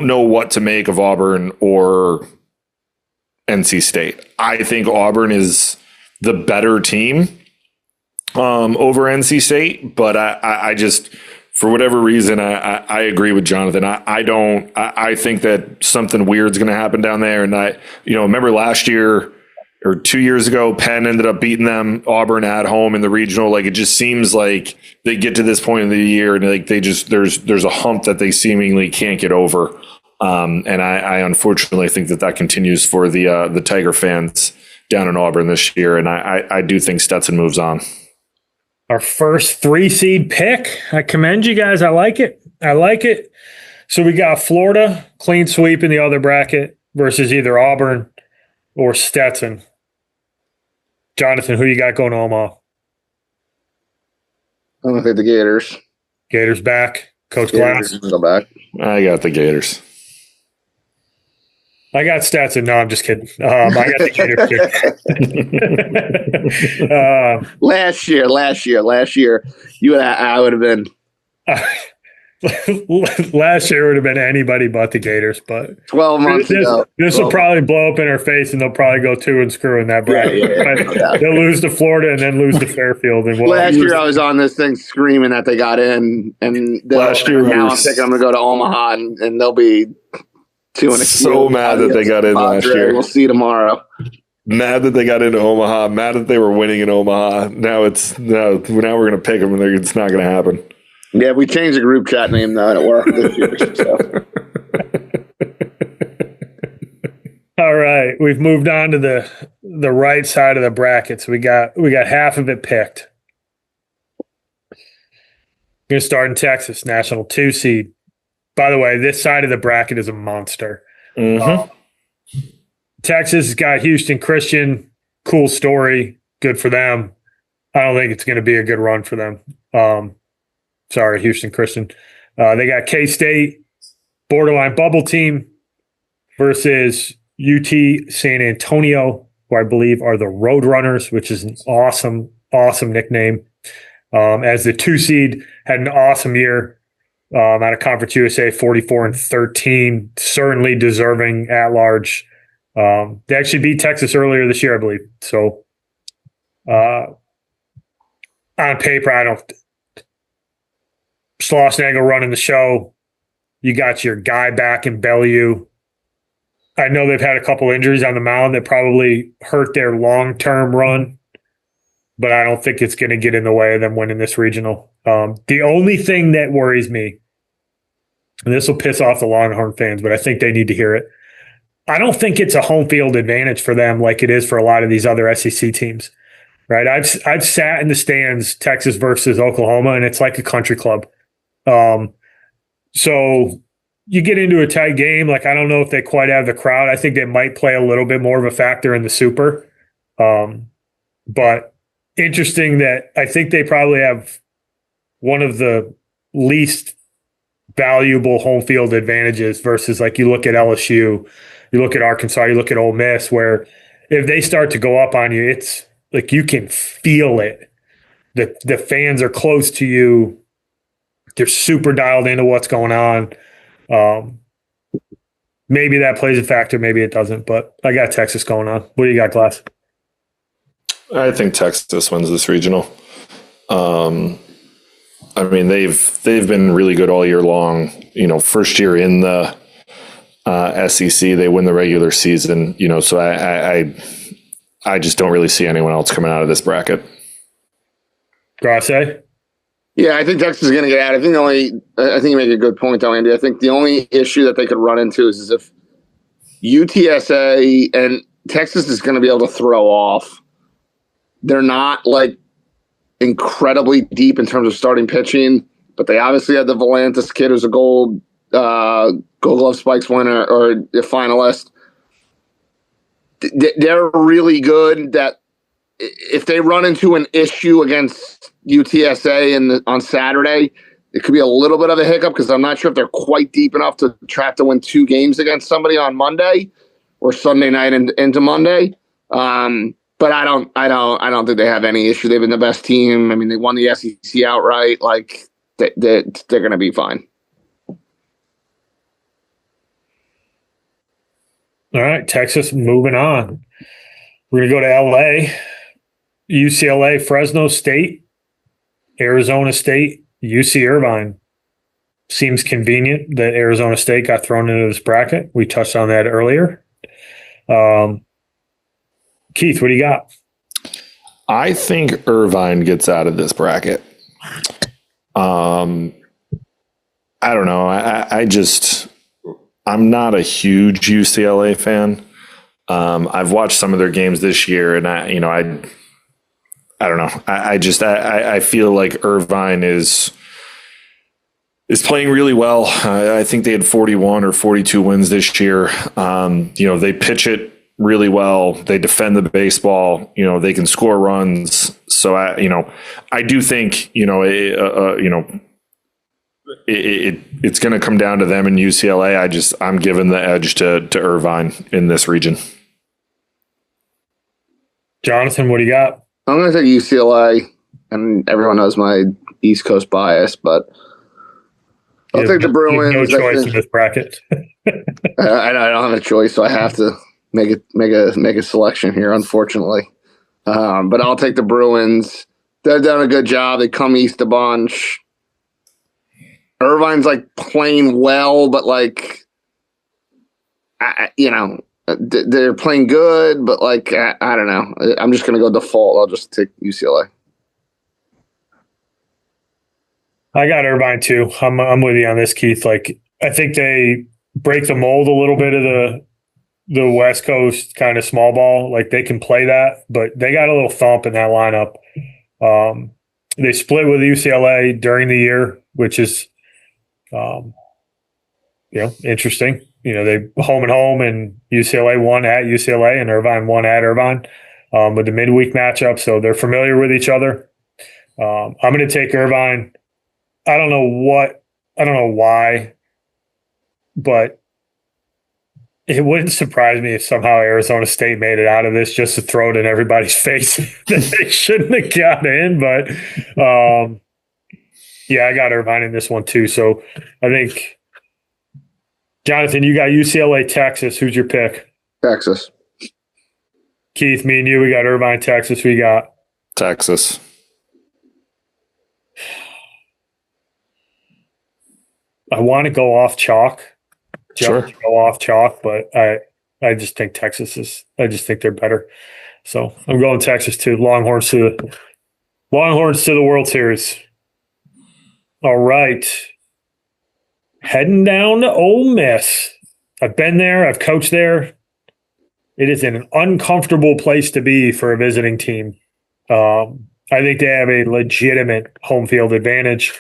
know what to make of Auburn or NC State. I think Auburn is the better team over NC State, but I just, for whatever reason, I agree with Jonathan. I think that something weird's going to happen down there. And remember last year or 2 years ago, Penn ended up beating them, Auburn at home in the regional. Like, it just seems like they get to this point in the year and like there's a hump that they seemingly can't get over. And I unfortunately think that continues for the Tiger fans down in Auburn this year. And I do think Stetson moves on. Our first 3-seed pick. I commend you guys. I like it. So we got Florida, clean sweep in the other bracket versus either Auburn or Stetson. Jonathan, who you got going to Omaha? I'm going to take the Gators. Gators back. Coach Glass. Go back. I got the Gators. I got Stetson. No, I'm just kidding. I got the Gators. Last year, I would have been. Last year would have been anybody but the Gators, but 12 months ago. This will probably blow up in our face, and they'll probably go 2 and screw in that bracket. Yeah. They'll lose to Florida and then lose to Fairfield. And last year, I was on this thing screaming that they got in, and last year now I'm thinking I'm going to go to Omaha, and they'll be 2 and so mad that they got in last year. We'll see tomorrow. Mad that they got into Omaha. Mad that they were winning in Omaha. Now we're going to pick them, and it's not going to happen. Yeah, we changed the group chat name though, and it worked this year. So. All right, we've moved on to the right side of the brackets. We got half of it picked. We're going to start in Texas, national 2 seed. By the way, this side of the bracket is a monster. Mm-hmm. Texas has got Houston Christian. Cool story. Good for them. I don't think it's going to be a good run for them. Sorry, Houston Christian. They got K-State, borderline bubble team, versus UT San Antonio, who I believe are the Roadrunners, which is an awesome, awesome nickname. As the 2 seed, had an awesome year out of Conference USA, 44-13, certainly deserving at large. They actually beat Texas earlier this year, I believe. So on paper, I don't. Schlossnagle running the show. You got your guy back in Bellew. I know they've had a couple injuries on the mound that probably hurt their long-term run, but I don't think it's going to get in the way of them winning this regional. The only thing that worries me, and this will piss off the Longhorn fans, but I think they need to hear it. I don't think it's a home field advantage for them like it is for a lot of these other SEC teams, right? I've sat in the stands, Texas versus Oklahoma, and it's like a country club. So you get into a tight game. Like, I don't know if they quite have the crowd. I think they might play a little bit more of a factor in the Super. But interesting that I think they probably have one of the least valuable home field advantages versus, like, you look at LSU, you look at Arkansas, you look at Ole Miss, where if they start to go up on you, it's like you can feel it. The fans are close to you. They're super dialed into what's going on. Maybe that plays a factor, maybe it doesn't, but I got Texas going on. What do you got, Glass? I think Texas wins this regional. I mean, they've been really good all year long. First year in the SEC, they win the regular season. So I just don't really see anyone else coming out of this bracket. Grasse? Yeah, I think Texas is going to get out. I think you make a good point, though, Andy. I think the only issue that they could run into is if UTSA and Texas is going to be able to throw off. They're not like incredibly deep in terms of starting pitching, but they obviously had the Volantis kid who's a Gold Glove Spikes winner or a finalist. They're really good. That if they run into an issue against UTSA on Saturday, it could be a little bit of a hiccup because I'm not sure if they're quite deep enough to try to win 2 games against somebody on Monday or Sunday night into Monday. But I don't think they have any issue. They've been the best team. I mean, they won the SEC outright. Like they're going to be fine. All right, Texas, moving on. We're going to go to LA, UCLA, Fresno State, Arizona State, UC Irvine. Seems convenient that Arizona State got thrown into this bracket. We touched on that earlier. Keith, what do you got? I think Irvine gets out of this bracket. I don't know. I'm not a huge UCLA fan. I've watched some of their games this year, and I don't know. I feel like Irvine is playing really well. I think they had 41 or 42 wins this year. They pitch it really well. They defend the baseball. They can score runs. So I do think it's going to come down to them and UCLA. I'm giving the edge to Irvine in this region. Jonathan, what do you got? I'm going to take UCLA, and everyone knows my East Coast bias, but I'll take the Bruins. No choice in this bracket. I don't have a choice, so I have to make a selection here, unfortunately. But I'll take the Bruins. They've done a good job. They come east a bunch. Irvine's playing well, but they're playing good, but I don't know. I'm just gonna go default. I'll just take UCLA. I got Irvine too. I'm with you on this, Keith. I think they break the mold a little bit of the West Coast kind of small ball. They can play that, but they got a little thump in that lineup. They split with UCLA during the year, which is interesting. They home and home, and UCLA won at UCLA and Irvine won at Irvine with the midweek matchup. So they're familiar with each other. I'm going to take Irvine. I don't know why, but it wouldn't surprise me if somehow Arizona State made it out of this, just to throw it in everybody's face that they shouldn't have got in. But I got Irvine in this one too. So I think, Jonathan, you got UCLA, Texas. Who's your pick? Texas. Keith, me and you, we got Irvine, Texas. We got Texas. I want to go off chalk. Sure. Go off chalk, but I just think I just think they're better. So I'm going Texas too. Longhorns to the World Series. All right. Heading down to Ole Miss. I've been there. I've coached there. It is an uncomfortable place to be for a visiting team. I think they have a legitimate home field advantage.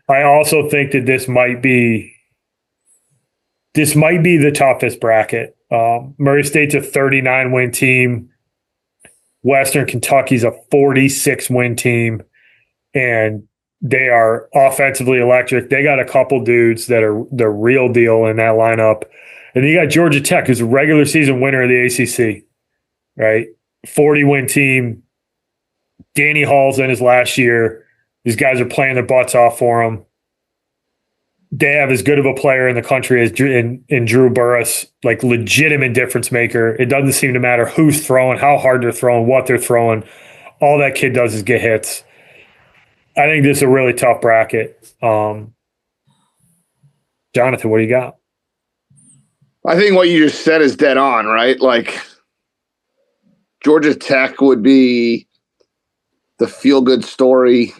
I also think that this might be the toughest bracket. Murray State's a 39-win team. Western Kentucky's a 46-win team, and they are offensively electric. They got a couple dudes that are the real deal in that lineup. And then you got Georgia Tech, who's a regular season winner of the ACC, right? 40-win team. Danny Hall's in his last year. These guys are playing their butts off for him. They have as good of a player in the country as in Drew Burress, legitimate difference maker. It doesn't seem to matter who's throwing, how hard they're throwing, what they're throwing. All that kid does is get hits. I think this is a really tough bracket. Jonathan, what do you got? I think what you just said is dead on, right? Georgia Tech would be the feel-good story.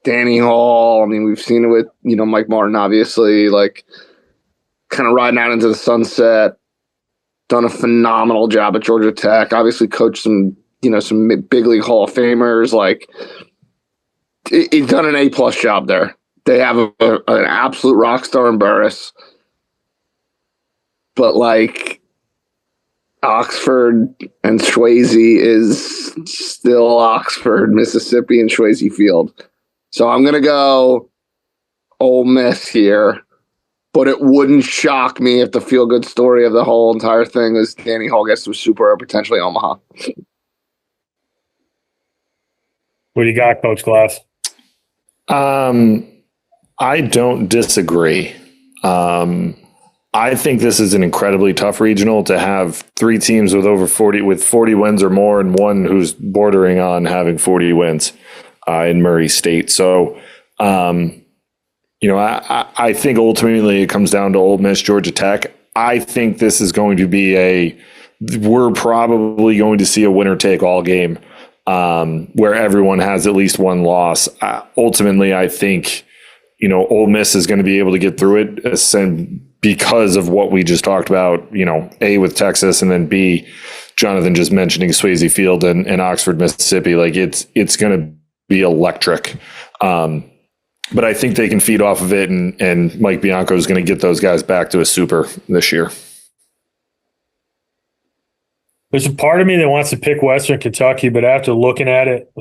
Danny Hall, we've seen it with, Mike Martin, obviously, kind of riding out into the sunset. Done a phenomenal job at Georgia Tech. Obviously coached some big league Hall of Famers. He's done an A-plus job there. They have an absolute rock star in Burris. But, Oxford and Swayze is still Oxford, Mississippi, and Swayze Field. So I'm going to go Ole Miss here, but it wouldn't shock me if the feel-good story of the whole entire thing is Danny Hall gets to Super or potentially Omaha. What do you got, Coach Glass? I don't disagree. I think this is an incredibly tough regional to have three teams with over 40 wins or more, and one who's bordering on having 40 wins in Murray State. So, I think ultimately it comes down to Ole Miss, Georgia Tech. I think this is going to be we're probably going to see a winner take all game where everyone has at least one loss. Ultimately, I think, Ole Miss is going to be able to get through it because of what we just talked about, A, with Texas, and then B, Jonathan just mentioning Swayze Field and Oxford, Mississippi. Like it's going to be electric. But I think they can feed off of it, and Mike Bianco is going to get those guys back to a super this year. There's a part of me that wants to pick Western Kentucky, but after looking at it,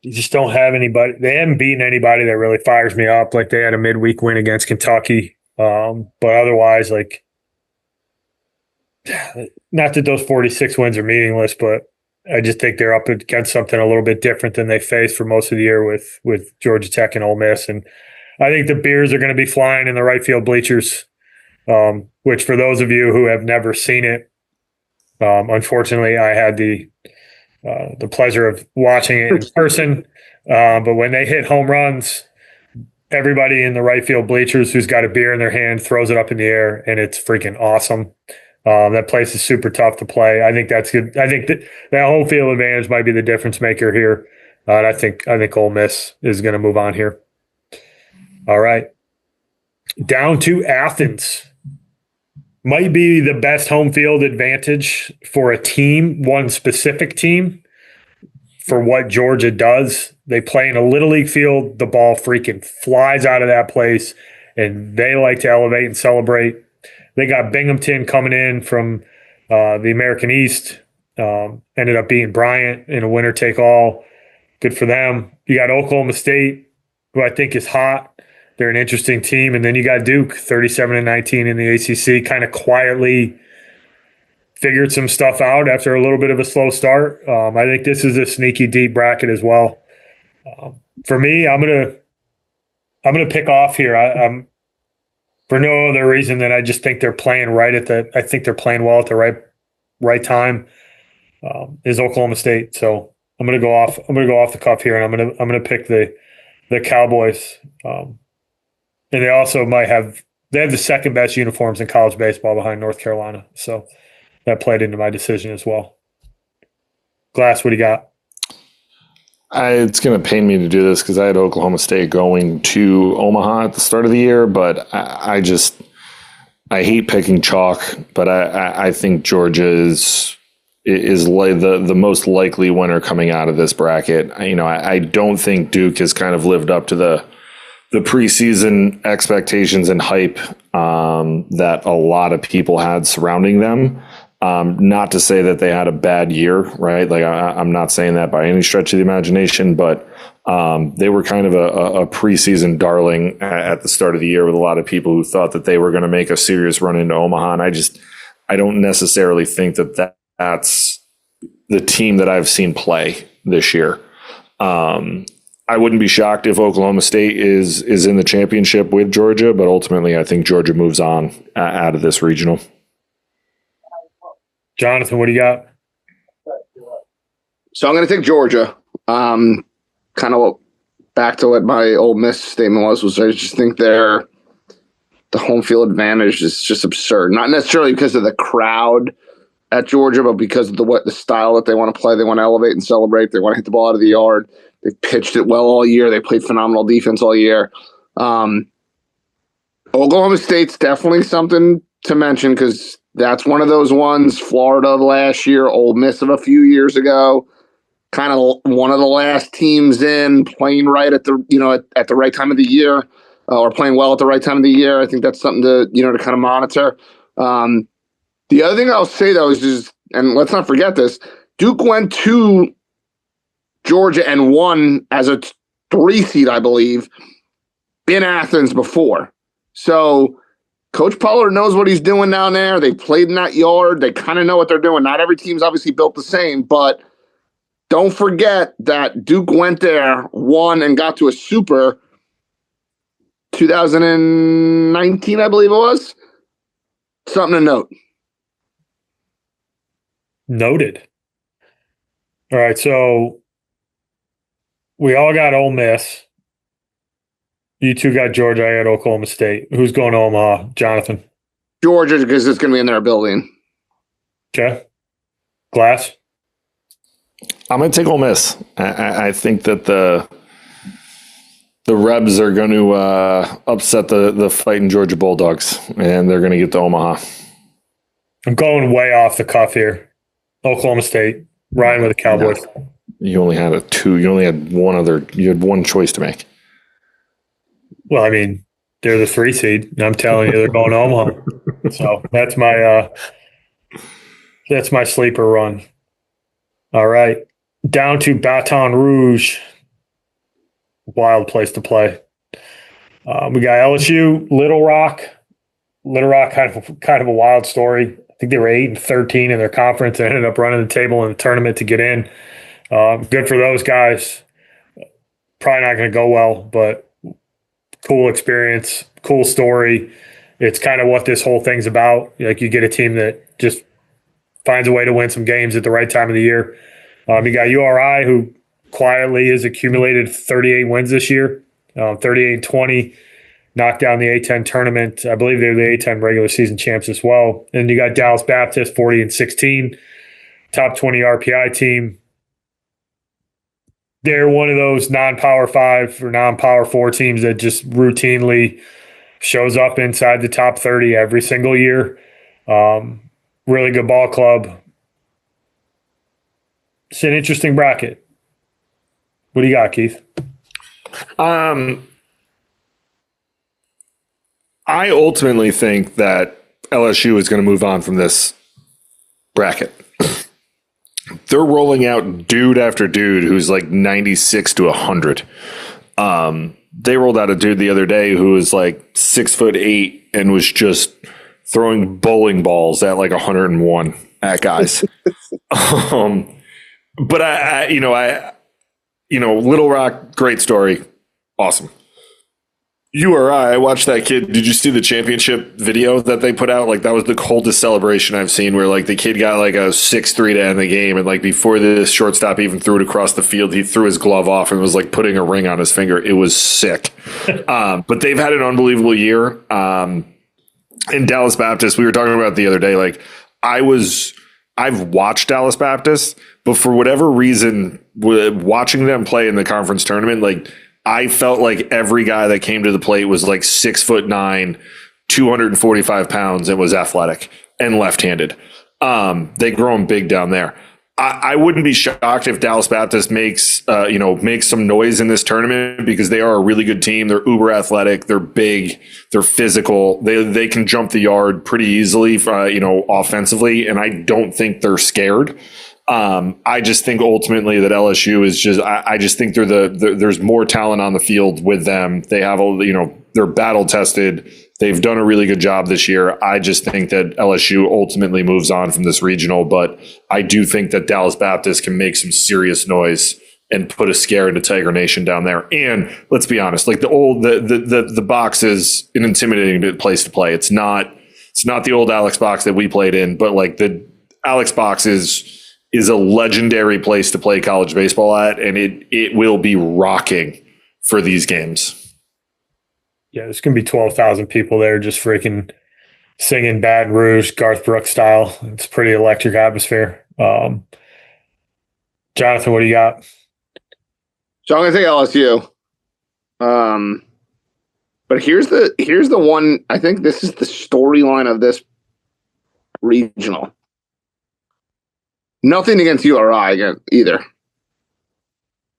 you just don't have anybody. They haven't beaten anybody that really fires me up. Like, they had a midweek win against Kentucky. But otherwise, not that those 46 wins are meaningless, but I just think they're up against something a little bit different than they faced for most of the year with Georgia Tech and Ole Miss. And I think the beers are going to be flying in the right field bleachers, which for those of you who have never seen it, unfortunately, I had the pleasure of watching it in person. But when they hit home runs, everybody in the right field bleachers who's got a beer in their hand throws it up in the air, and it's freaking awesome. That place is super tough to play. I think that's good. I think that home field advantage might be the difference maker here. And I think Ole Miss is going to move on here. All right. Down to Athens. Might be the best home field advantage for a team, one specific team, for what Georgia does. They play in a Little League field. The ball freaking flies out of that place, and they like to elevate and celebrate. They got Binghamton coming in from the American East. Ended up beating Bryant in a winner-take-all. Good for them. You got Oklahoma State, who I think is hot. They're an interesting team. And then you got Duke, 37-19 in the ACC, kind of quietly figured some stuff out after a little bit of a slow start. I think this is a sneaky deep bracket as well. For me, I'm gonna pick off here. I'm for no other reason than I just think they're playing I think they're playing well at the right time. Is Oklahoma State. So I'm gonna go off the cuff here, and I'm gonna pick the Cowboys. And they also have the second best uniforms in college baseball behind North Carolina. So that played into my decision as well. Glass, what do you got? It's going to pain me to do this because I had Oklahoma State going to Omaha at the start of the year, but I hate picking chalk, but I think Georgia is the most likely winner coming out of this bracket. I don't think Duke has kind of lived up to the preseason expectations and hype that a lot of people had surrounding them. Not to say that they had a bad year, right? Like I'm not saying that by any stretch of the imagination, but they were kind of a preseason darling at the start of the year with a lot of people who thought that they were going to make a serious run into Omaha. And I don't necessarily think that's the team that I've seen play this year. I wouldn't be shocked if Oklahoma State is in the championship with Georgia, but ultimately I think Georgia moves on out of this regional. Jonathan, what do you got? So I'm going to take Georgia. Kind of back to what my Ole Miss statement was I just think the home field advantage is just absurd. Not necessarily because of the crowd at Georgia, but because of the style that they want to play. They want to elevate and celebrate. They want to hit the ball out of the yard. They pitched it well all year. They played phenomenal defense all year. Oklahoma State's definitely something to mention because that's one of those ones. Florida last year, Ole Miss of a few years ago, kind of one of the last teams in playing right at the right time of the year, or playing well at the right time of the year. I think that's something to kind of monitor. The other thing I'll say though is and let's not forget this, Duke went to Georgia and won as a 3 seed, I believe, in Athens before. So Coach Pollard knows what he's doing down there. They played in that yard. They kind of know what they're doing. Not every team's obviously built the same, but don't forget that Duke went there, won, and got to a super 2019, I believe it was. Something to note. Noted. All right, so we all got Ole Miss. You two got Georgia. I got Oklahoma State. Who's going to Omaha? Jonathan. Georgia, because it's going to be in their building. Okay. Glass. I'm going to take Ole Miss. I think that the Rebs are going to upset the fighting Georgia Bulldogs, and they're going to get to Omaha. I'm going way off the cuff here. Oklahoma State. Ryan with the Cowboys. No. You only had You only had one other. You had one choice to make. Well, I mean, they're the 3 seed, and I'm telling you, they're going to Omaha. So that's my sleeper run. All right, down to Baton Rouge. Wild place to play. We got LSU, Little Rock. Little Rock, kind of a wild story. I think they were 8-13 in their conference and ended up running the table in the tournament to get in. Good for those guys. Probably not going to go well, but cool experience, cool story. It's kind of what this whole thing's about. Like, you get a team that just finds a way to win some games at the right time of the year. You got URI, who quietly has accumulated 38 wins this year, 38-20, knocked down the A-10 tournament. I believe they're the A-10 regular season champs as well. And you got Dallas Baptist, 40-16, top 20 RPI team. They're one of those non-Power 5 or non-Power 4 teams that just routinely shows up inside the top 30 every single year. Really good ball club. It's an interesting bracket. What do you got, Keith? I ultimately think that LSU is going to move on from this bracket. They're rolling out dude after dude who's like 96 to 100. They rolled out a dude the other day who was like 6'8" and was just throwing bowling balls at like 101 at guys. But I Little Rock, great story, awesome. URI, I watched that kid. Did you see the championship video that they put out? Like, that was the coldest celebration I've seen, where like the kid got like a 6-3 to end the game, and like before the shortstop even threw it across the field, he threw his glove off and was like putting a ring on his finger. It was sick. But they've had an unbelievable year. In Dallas Baptist, we were talking about it the other day. Like, I've watched Dallas Baptist, but for whatever reason, watching them play in the conference tournament, like, I felt like every guy that came to the plate was like 6'9", 245 pounds, and was athletic and left-handed. They grow them big down there. I wouldn't be shocked if Dallas Baptist makes some noise in this tournament, because they are a really good team. They're uber athletic. They're big. They're physical. They can jump the yard pretty easily, offensively, and I don't think they're scared. I just think ultimately that LSU is just. I just think there's more talent on the field with them. They have they're battle tested. They've done a really good job this year. I just think that LSU ultimately moves on from this regional, but I do think that Dallas Baptist can make some serious noise and put a scare into Tiger Nation down there. And let's be honest, like the box is an intimidating place to play. It's not the old Alex box that we played in, but like the Alex box is a legendary place to play college baseball at, and it will be rocking for these games. Yeah, there's going to be 12,000 people there just freaking singing Baton Rouge, Garth Brooks style. It's a pretty electric atmosphere. Jonathan, what do you got? So I'm going to say LSU. But here's the one. I think this is the storyline of this regional. Nothing against URI again either.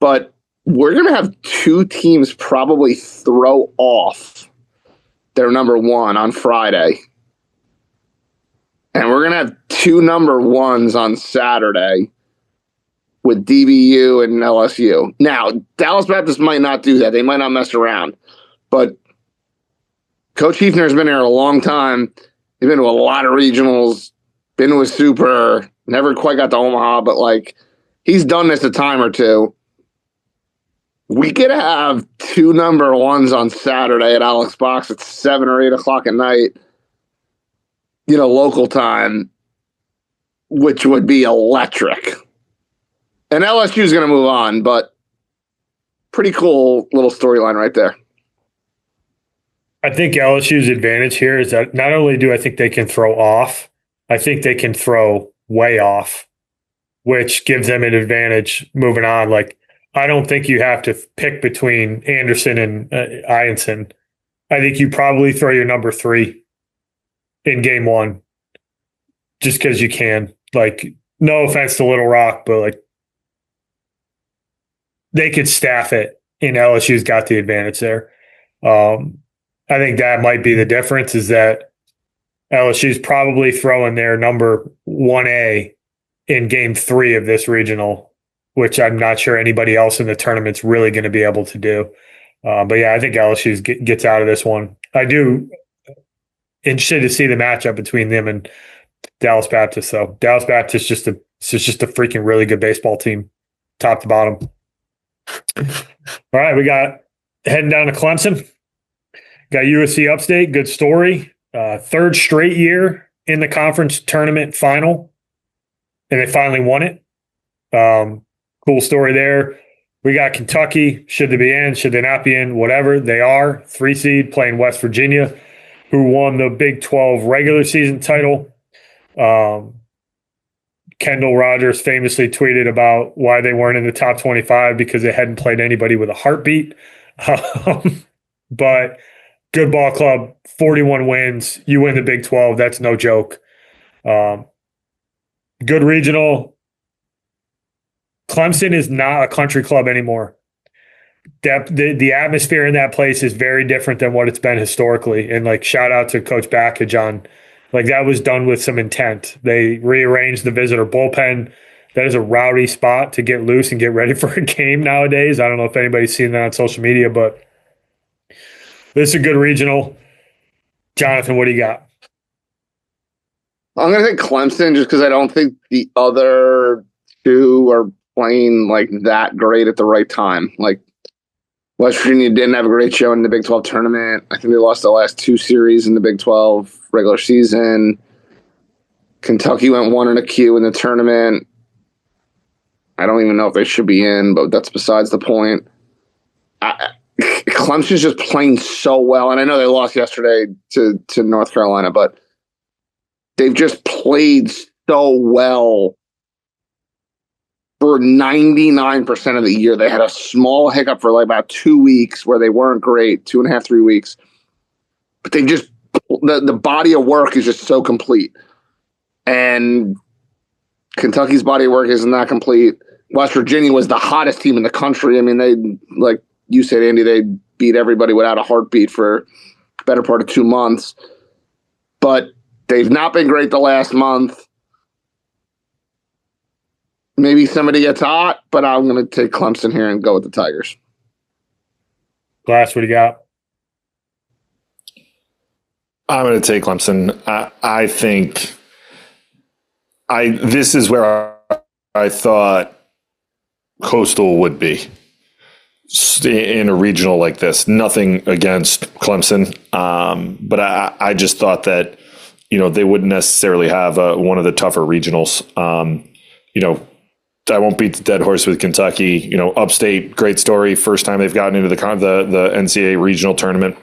But we're going to have two teams probably throw off their number one on Friday. And we're going to have two number ones on Saturday with DBU and LSU. Now, Dallas Baptist might not do that. They might not mess around. But Coach Hefner's been here a long time. He's been to a lot of regionals, been to a Super, never quite got to Omaha, but like, he's done this a time or two. We could have two number ones on Saturday at Alex Box at 7 or 8 o'clock at night, local time, which would be electric. And LSU is going to move on, but pretty cool little storyline right there. I think LSU's advantage here is that not only do I think they can throw off, I think they can throw way off, which gives them an advantage moving on. Like, I don't think you have to pick between Anderson and Ianson. I think you probably throw your number 3 in game 1 just because you can. Like, no offense to Little Rock, but like, they could staff it, and LSU's got the advantage there. I think that might be the difference, is that LSU's probably throwing their number 1A in game 3 of this regional, which I'm not sure anybody else in the tournament's really going to be able to do. But yeah, I think LSU gets out of this one. I do interested to see the matchup between them and Dallas Baptist. So Dallas Baptist is just a freaking really good baseball team, top to bottom. All right, we got heading down to Clemson. Got USC Upstate, good story. 3rd straight year in the conference tournament final, and they finally won it. Cool story there. We got Kentucky. Should they be in? Should they not be in? Whatever. They are. 3 seed playing West Virginia, who won the Big 12 regular season title. Kendall Rogers famously tweeted about why they weren't in the top 25 because they hadn't played anybody with a heartbeat. But good ball club, 41 wins. You win the Big 12. That's no joke. Good regional. Clemson is not a country club anymore. The atmosphere in that place is very different than what it's been historically. And like, shout out to Coach Backage on, like, that was done with some intent. They rearranged the visitor bullpen. That is a rowdy spot to get loose and get ready for a game nowadays. I don't know if anybody's seen that on social media, but this is a good regional. Jonathan, what do you got? I'm going to say Clemson just because I don't think the other two are playing like that great at the right time. Like, West Virginia didn't have a great show in the Big 12 tournament. I think they lost the last 2 series in the Big 12 regular season. Kentucky went 1-2 in the tournament. I don't even know if they should be in, but that's besides the point. Clemson's just playing so well, and I know they lost yesterday to North Carolina, but they've just played so well for 99% of the year. They had a small hiccup for like about 2 weeks where they weren't great, 2.5, 3 weeks. But they just, the body of work is just so complete. And Kentucky's body of work is not complete. West Virginia was the hottest team in the country. I mean, they, like you said, Andy, they beat everybody without a heartbeat for the better part of 2 months. But they've not been great the last month. Maybe somebody gets hot, but I'm going to take Clemson here and go with the Tigers. Glass, what do you got? I'm going to take Clemson. I think this is where I thought Coastal would be in a regional like this. Nothing against Clemson, but I just thought that they wouldn't necessarily have one of the tougher regionals. I won't beat the dead horse with Kentucky. Upstate, great story. First time they've gotten into the NCAA regional tournament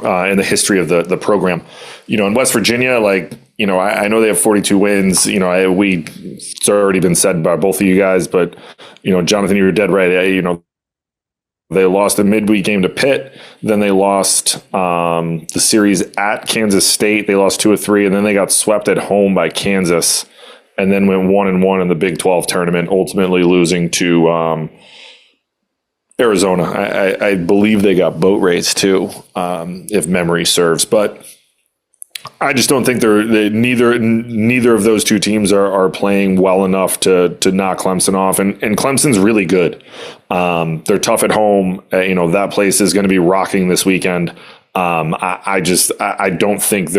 in the history of the program. In West Virginia, I know they have 42 wins. It's already been said by both of you guys, but Jonathan, you were dead right. They lost a midweek game to Pitt. Then they lost the series at Kansas State. They lost 2 of 3, and then they got swept at home by Kansas. And then went 1-1 in the Big 12 tournament, ultimately losing to Arizona. I believe they got boat raced too, if memory serves. But I just don't think neither of those two teams are playing well enough to knock Clemson off. And Clemson's really good. They're tough at home. That place is going to be rocking this weekend. I don't think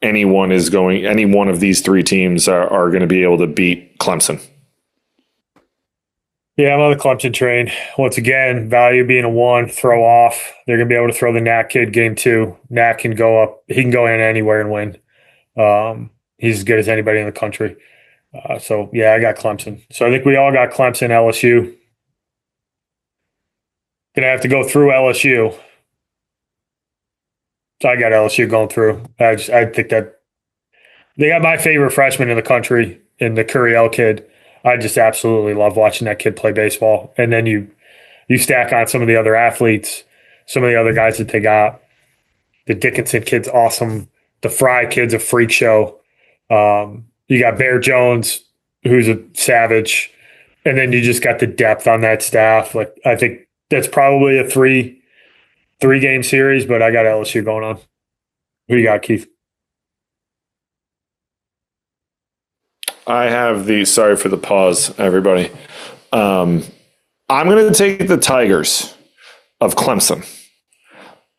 any one of these 3 teams are going to be able to beat Clemson. Yeah, I'm on the Clemson train. Once again, value being a one, throw off. They're going to be able to throw the Knack kid game two. Knack can go up. He can go in anywhere and win. He's as good as anybody in the country. So, yeah, I got Clemson. So I think we all got Clemson, LSU. Going to have to go through LSU. So I got LSU going through. I think that they got my favorite freshman in the country in the Curiel kid. I just absolutely love watching that kid play baseball. And then you stack on some of the other athletes, some of the other guys that they got. The Dickinson kid's awesome. The Fry kid's a freak show. You got Bear Jones, who's a savage. And then you just got the depth on that staff. Like, I think that's probably a three game series, but I got LSU going on. Who you got, Keith? I have sorry for the pause, everybody. I'm going to take the Tigers of Clemson.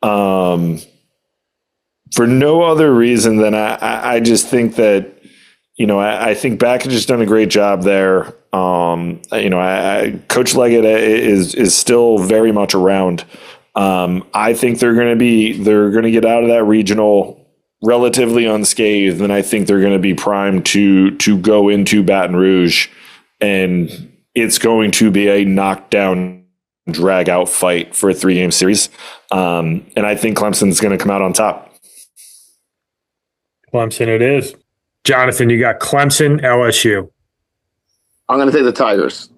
For no other reason than I just think that, I think Backage has done a great job there. Coach Leggett is still very much around. I think they're going to get out of that regional relatively unscathed, and I think they're going to be primed to go into Baton Rouge, and it's going to be a knockdown, drag out fight for a 3-game series. And I think Clemson's going to come out on top. Clemson it is. Jonathan, you got Clemson, LSU. I'm going to take the Tigers,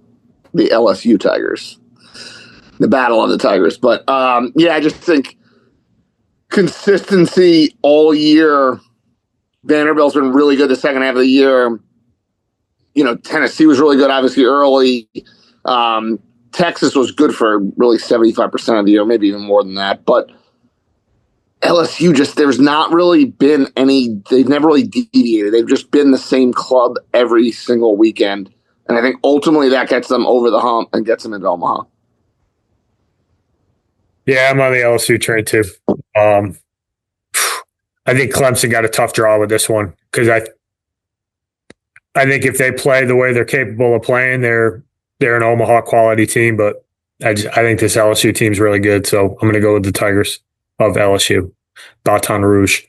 the LSU Tigers, the battle of the Tigers. But I just think consistency all year. Vanderbilt's been really good the second half of the year. Tennessee was really good, obviously, early. Texas was good for really 75% of the year, maybe even more than that. But LSU there's not really been they've never really deviated. They've just been the same club every single weekend. And I think ultimately that gets them over the hump and gets them into Omaha. Yeah, I'm on the LSU train too. I think Clemson got a tough draw with this one because I think if they play the way they're capable of playing, they're an Omaha quality team. But I think this LSU team's really good, so I'm going to go with the Tigers of LSU, Baton Rouge.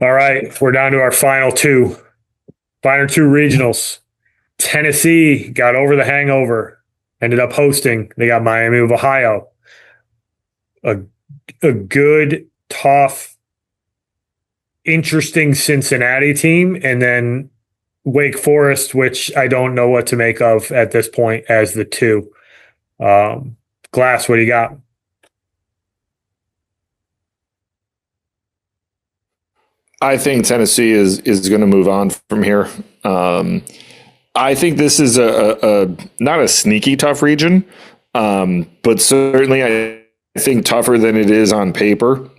All right, we're down to our final two regionals. Tennessee got over the hangover, ended up hosting. They got Miami of Ohio. A good, tough, interesting Cincinnati team, and then Wake Forest, which I don't know what to make of at this point as the two. Glass, what do you got? I think Tennessee is going to move on from here. I think this is a not a sneaky tough region, but certainly I think tougher than it is on paper.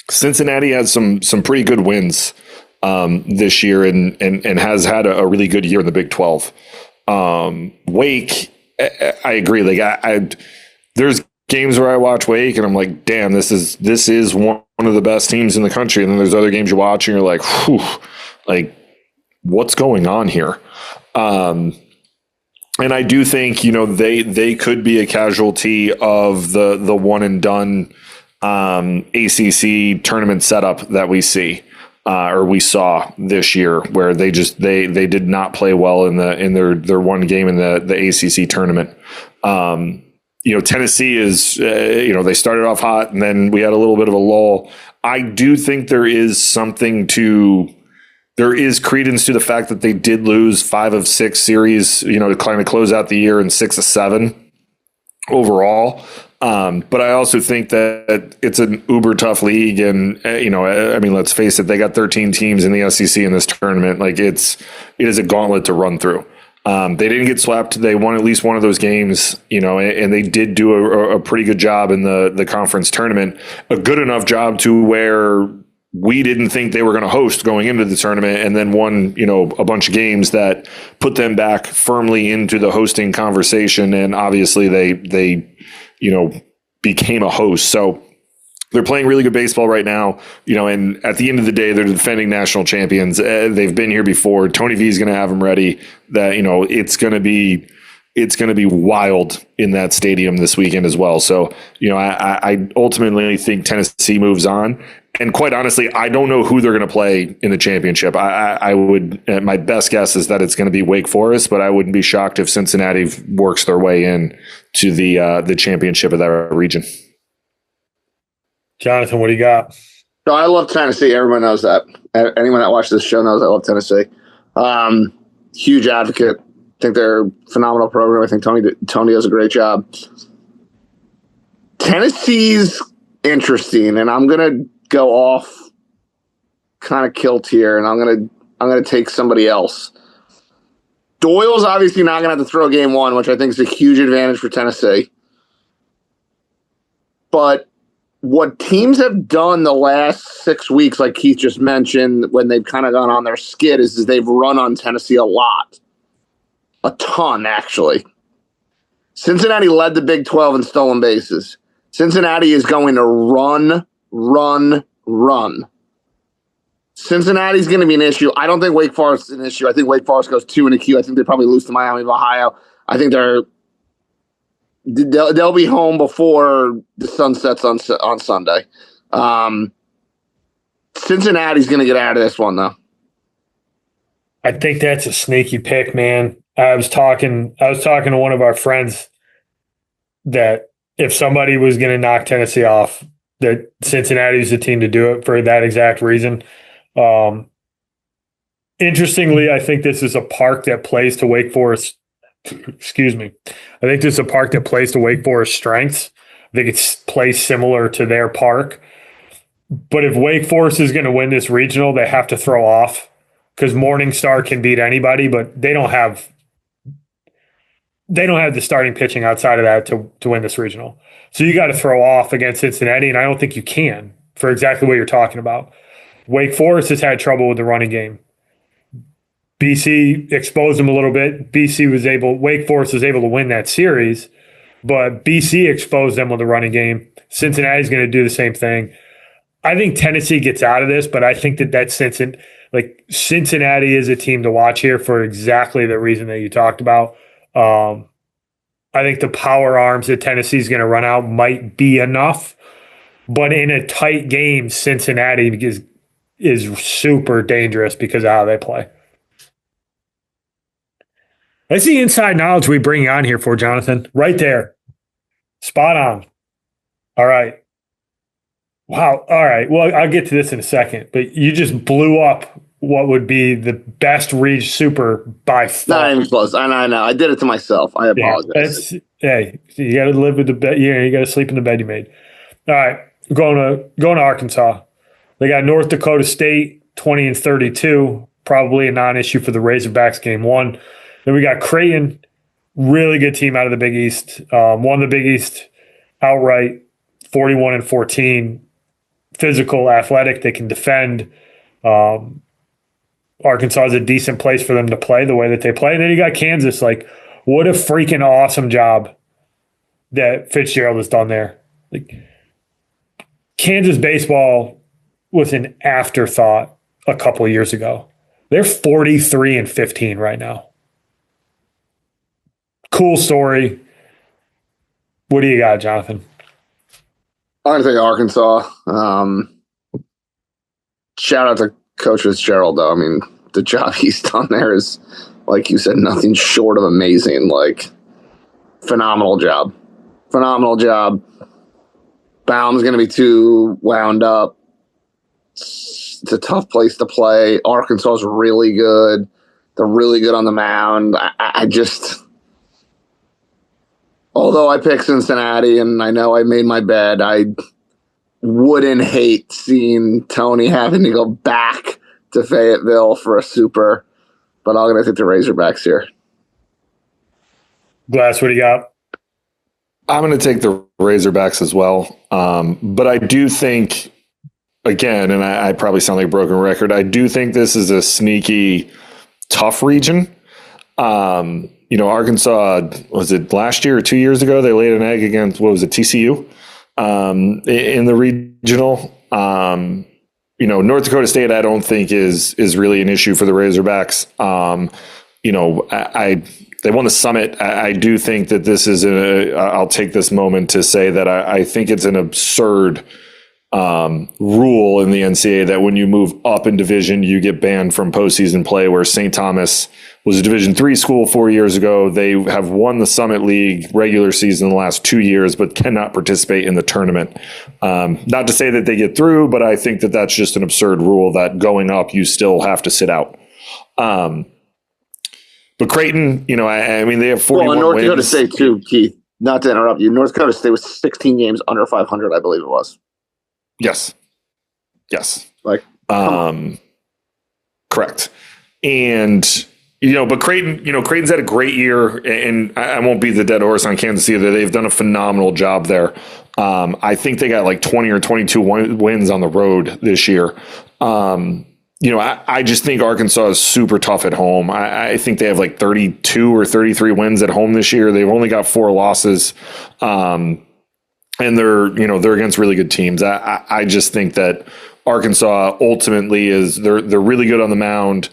Cincinnati has some pretty good wins this year and has had a really good year in the Big 12. Wake, I agree. Like there's games where I watch Wake and I'm like, damn, this is one of the best teams in the country. And then there's other games you watch and you're like, whew, like what's going on here? And I do think, they could be a casualty of the one and done ACC tournament setup that we see. Or we saw this year, where they did not play well in their one game in the ACC tournament. Tennessee is they started off hot and then we had a little bit of a lull. I do think there is credence to the fact that they did lose 5 of 6 series, to kind of close out the year in 6 of 7 overall. But I also think that it's an uber tough league. And, let's face it, they got 13 teams in the SEC in this tournament. Like it is a gauntlet to run through. They didn't get swept. They won at least one of those games, and they did do a pretty good job in the conference tournament, a good enough job to where we didn't think they were going to host going into the tournament, and then won, a bunch of games that put them back firmly into the hosting conversation. And obviously they became a host. So they're playing really good baseball right now, and at the end of the day, they're defending national champions. They've been here before. Tony V is going to have them ready. That, it's going to be it's going to be wild in that stadium this weekend as well. So, I ultimately think Tennessee moves on. And quite honestly, I don't know who they're going to play in the championship. I would, my best guess is that it's going to be Wake Forest, but I wouldn't be shocked if Cincinnati works their way in to the championship of that region. Jonathan, what do you got? So I love Tennessee. Everyone knows that. Anyone that watches this show knows I love Tennessee. Huge advocate. I think they're a phenomenal program. I think Tony does a great job. Tennessee's interesting, and I'm gonna go off kind of kilt here, and I'm gonna take somebody else. Doyle's obviously not gonna have to throw game one, which I think is a huge advantage for Tennessee. But what teams have done the last 6 weeks, like Keith just mentioned, when they've kind of gone on their skid, is they've run on Tennessee a lot. A ton, actually. Cincinnati led the Big 12 in stolen bases. Cincinnati is going to run. Cincinnati's going to be an issue. I don't think Wake Forest is an issue. I think Wake Forest goes 2 in a queue. I think they probably lose to Miami of Ohio. I think they'll be home before the sun sets on Sunday. Cincinnati's going to get out of this one, though. I think that's a sneaky pick, man. I was talking to one of our friends that if somebody was going to knock Tennessee off, that Cincinnati's the team to do it for that exact reason. Interestingly, I think this is a park that plays to Wake Forest. Excuse me. I think this is a park that plays to Wake Forest strengths. I think it's plays similar to their park. But if Wake Forest is going to win this regional, they have to throw off because Morningstar can beat anybody, but they don't have the starting pitching outside of that to win this regional. So you got to throw off against Cincinnati, and I don't think you can for exactly what you're talking about. Wake Forest has had trouble with the running game. BC exposed them a little bit. Wake Forest was able to win that series, but BC exposed them with the running game. Cincinnati's going to do the same thing. I think Tennessee gets out of this, but I think that Cincinnati is a team to watch here for exactly the reason that you talked about. I think the power arms that Tennessee's going to run out might be enough, but in a tight game, Cincinnati is super dangerous because of how they play. That's the inside knowledge we bring you on here for, Jonathan. Right there. Spot on. All right. Wow. All right. Well, I'll get to this in a second, but you just blew up what would be the best Reach Super by far. Not even close. I know. I did it to myself. I apologize. Hey, you got to live with the bed. You got to sleep in the bed you made. All right. Going to Arkansas. They got North Dakota State 20-32. Probably a non-issue for the Razorbacks game one. Then we got Creighton, really good team out of the Big East. Won the Big East outright, 41-14. Physical, athletic, they can defend. Arkansas is a decent place for them to play the way that they play. And then you got Kansas. Like, what a freaking awesome job that Fitzgerald has done there. Like, Kansas baseball was an afterthought a couple of years ago. They're 43-15 right now. Cool story. What do you got, Jonathan? I'm going to take Arkansas. Shout out to Coach Fitzgerald, though. I mean, the job he's done there is, like you said, nothing short of amazing. Like, phenomenal job. Phenomenal job. Baum's going to be too wound up. It's a tough place to play. Arkansas is really good. They're really good on the mound. I just... Although I picked Cincinnati and I know I made my bed, I wouldn't hate seeing Tony having to go back to Fayetteville for a super, but I'm going to take the Razorbacks here. Glass, what do you got? I'm going to take the Razorbacks as well. But I do think, again, and I probably sound like a broken record, I do think this is a sneaky, tough region. Arkansas, was it last year or 2 years ago? They laid an egg against, TCU in the regional. North Dakota State, I don't think is really an issue for the Razorbacks. they won the Summit. I do think that this is I'll take this moment to say that I think it's an absurd rule in the NCAA that when you move up in division, you get banned from postseason play, where St. Thomas was a Division III school 4 years ago. They have won the Summit League regular season in the last 2 years, but cannot participate in the tournament. Not to say that they get through, but I think that that's just an absurd rule that going up, you still have to sit out. But Creighton, I mean, they have 41 Well, and North wins. Dakota State too, Keith. Not to interrupt you. North Dakota State was 16 games under 500, I believe it was. Yes. Like, correct. And, but Creighton's had a great year, and I won't beat the dead horse on Kansas either. They've done a phenomenal job there. I think they got like 20 or 22 wins on the road this year. I just think Arkansas is super tough at home. I think they have like 32 or 33 wins at home this year. They've only got 4 losses. And they're against really good teams. I just think that Arkansas ultimately they're really good on the mound.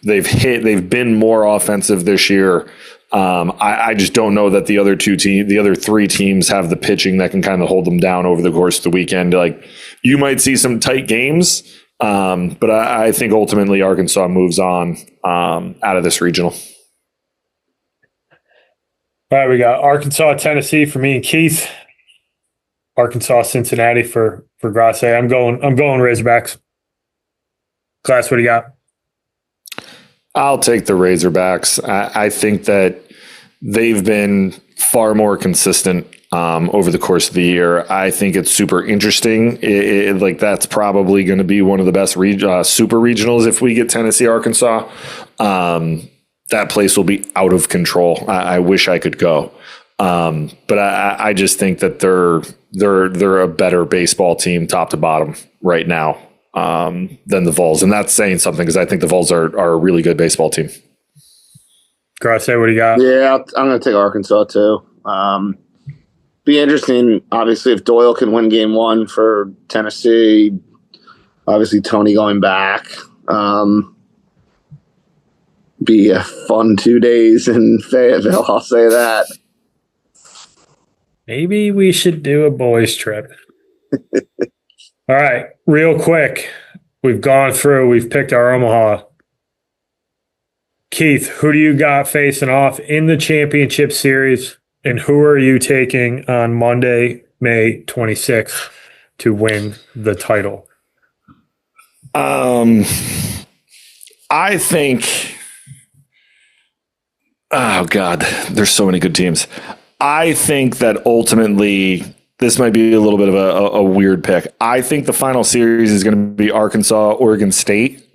They've been more offensive this year. I just don't know that the other 3 teams have the pitching that can kind of hold them down over the course of the weekend. Like, you might see some tight games, but I think ultimately Arkansas moves on out of this regional. All right, we got Arkansas, Tennessee for me and Keith. Arkansas, Cincinnati for Grasse. I'm going Razorbacks. Class, what do you got? I'll take the Razorbacks. I think that they've been far more consistent over the course of the year. I think it's super interesting. That's probably going to be one of the best super regionals if we get Tennessee, Arkansas. That place will be out of control. I wish I could go. But I just think that they're a better baseball team top to bottom right now than the Vols. And that's saying something, because I think the Vols are a really good baseball team. Grasse, what do you got? Yeah, I'm going to take Arkansas too. Be interesting, obviously, if Doyle can win game 1 for Tennessee. Obviously, Tony going back. Be a fun 2 days in Fayetteville, I'll say that. Maybe we should do a boys trip. All right, real quick. We've picked our Omaha. Keith, who do you got facing off in the championship series, and who are you taking on Monday, May 26th to win the title? I think... Oh, God, there's so many good teams. I think that ultimately, this might be a little bit of a weird pick. I think the final series is going to be Arkansas, Oregon State.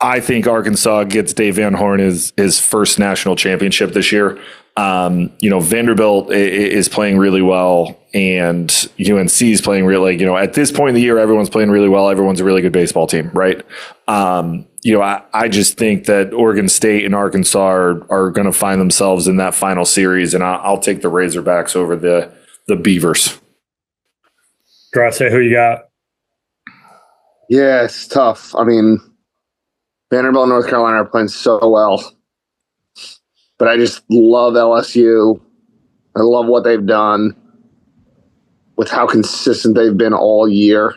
I think Arkansas gets Dave Van Horn his first national championship this year. Vanderbilt is playing really well, and UNC is playing really, at this point in the year, everyone's playing really well. Everyone's a really good baseball team, right? I just think that Oregon State and Arkansas are going to find themselves in that final series, and I'll take the Razorbacks over the Beavers. Grasse, who you got? Yeah, it's tough. I mean, Vanderbilt and North Carolina are playing so well. But I just love LSU. I love what they've done with how consistent they've been all year.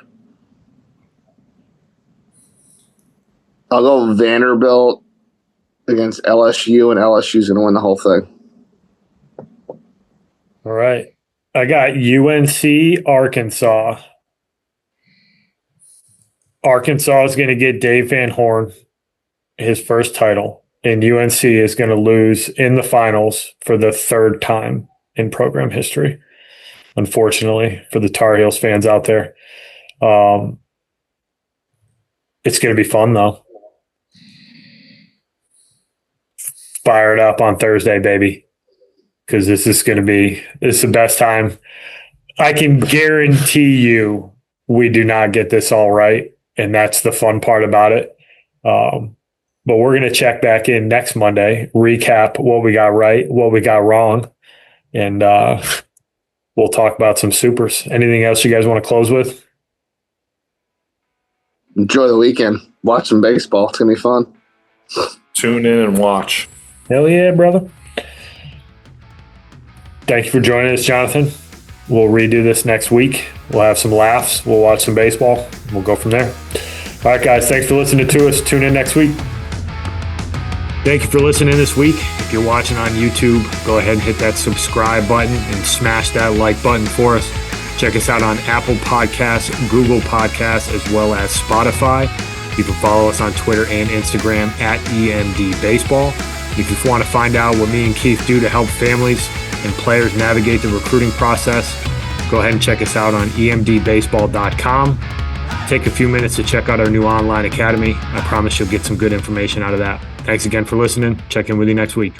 I'll go Vanderbilt against LSU, and LSU's going to win the whole thing. All right. I got UNC, Arkansas. Arkansas is going to get Dave Van Horn his first title, and UNC is going to lose in the finals for the 3rd time in program history, unfortunately, for the Tar Heels fans out there. It's going to be fun, though. Fire it up on Thursday, baby, because this is the best time. I can guarantee you we do not get this all right, and that's the fun part about it. But we're going to check back in next Monday, recap what we got right, what we got wrong, and we'll talk about some supers. Anything else you guys want to close with? Enjoy the weekend. Watch some baseball. It's going to be fun. Tune in and watch. Hell yeah, brother. Thank you for joining us, Jonathan. We'll redo this next week. We'll have some laughs. We'll watch some baseball. We'll go from there. All right, guys. Thanks for listening to us. Tune in next week. Thank you for listening this week. If you're watching on YouTube, go ahead and hit that subscribe button and smash that like button for us. Check us out on Apple Podcasts, Google Podcasts, as well as Spotify. You can follow us on Twitter and Instagram at EMD Baseball. If you want to find out what me and Keith do to help families and players navigate the recruiting process, go ahead and check us out on emdbaseball.com. Take a few minutes to check out our new online academy. I promise you'll get some good information out of that. Thanks again for listening. Check in with you next week.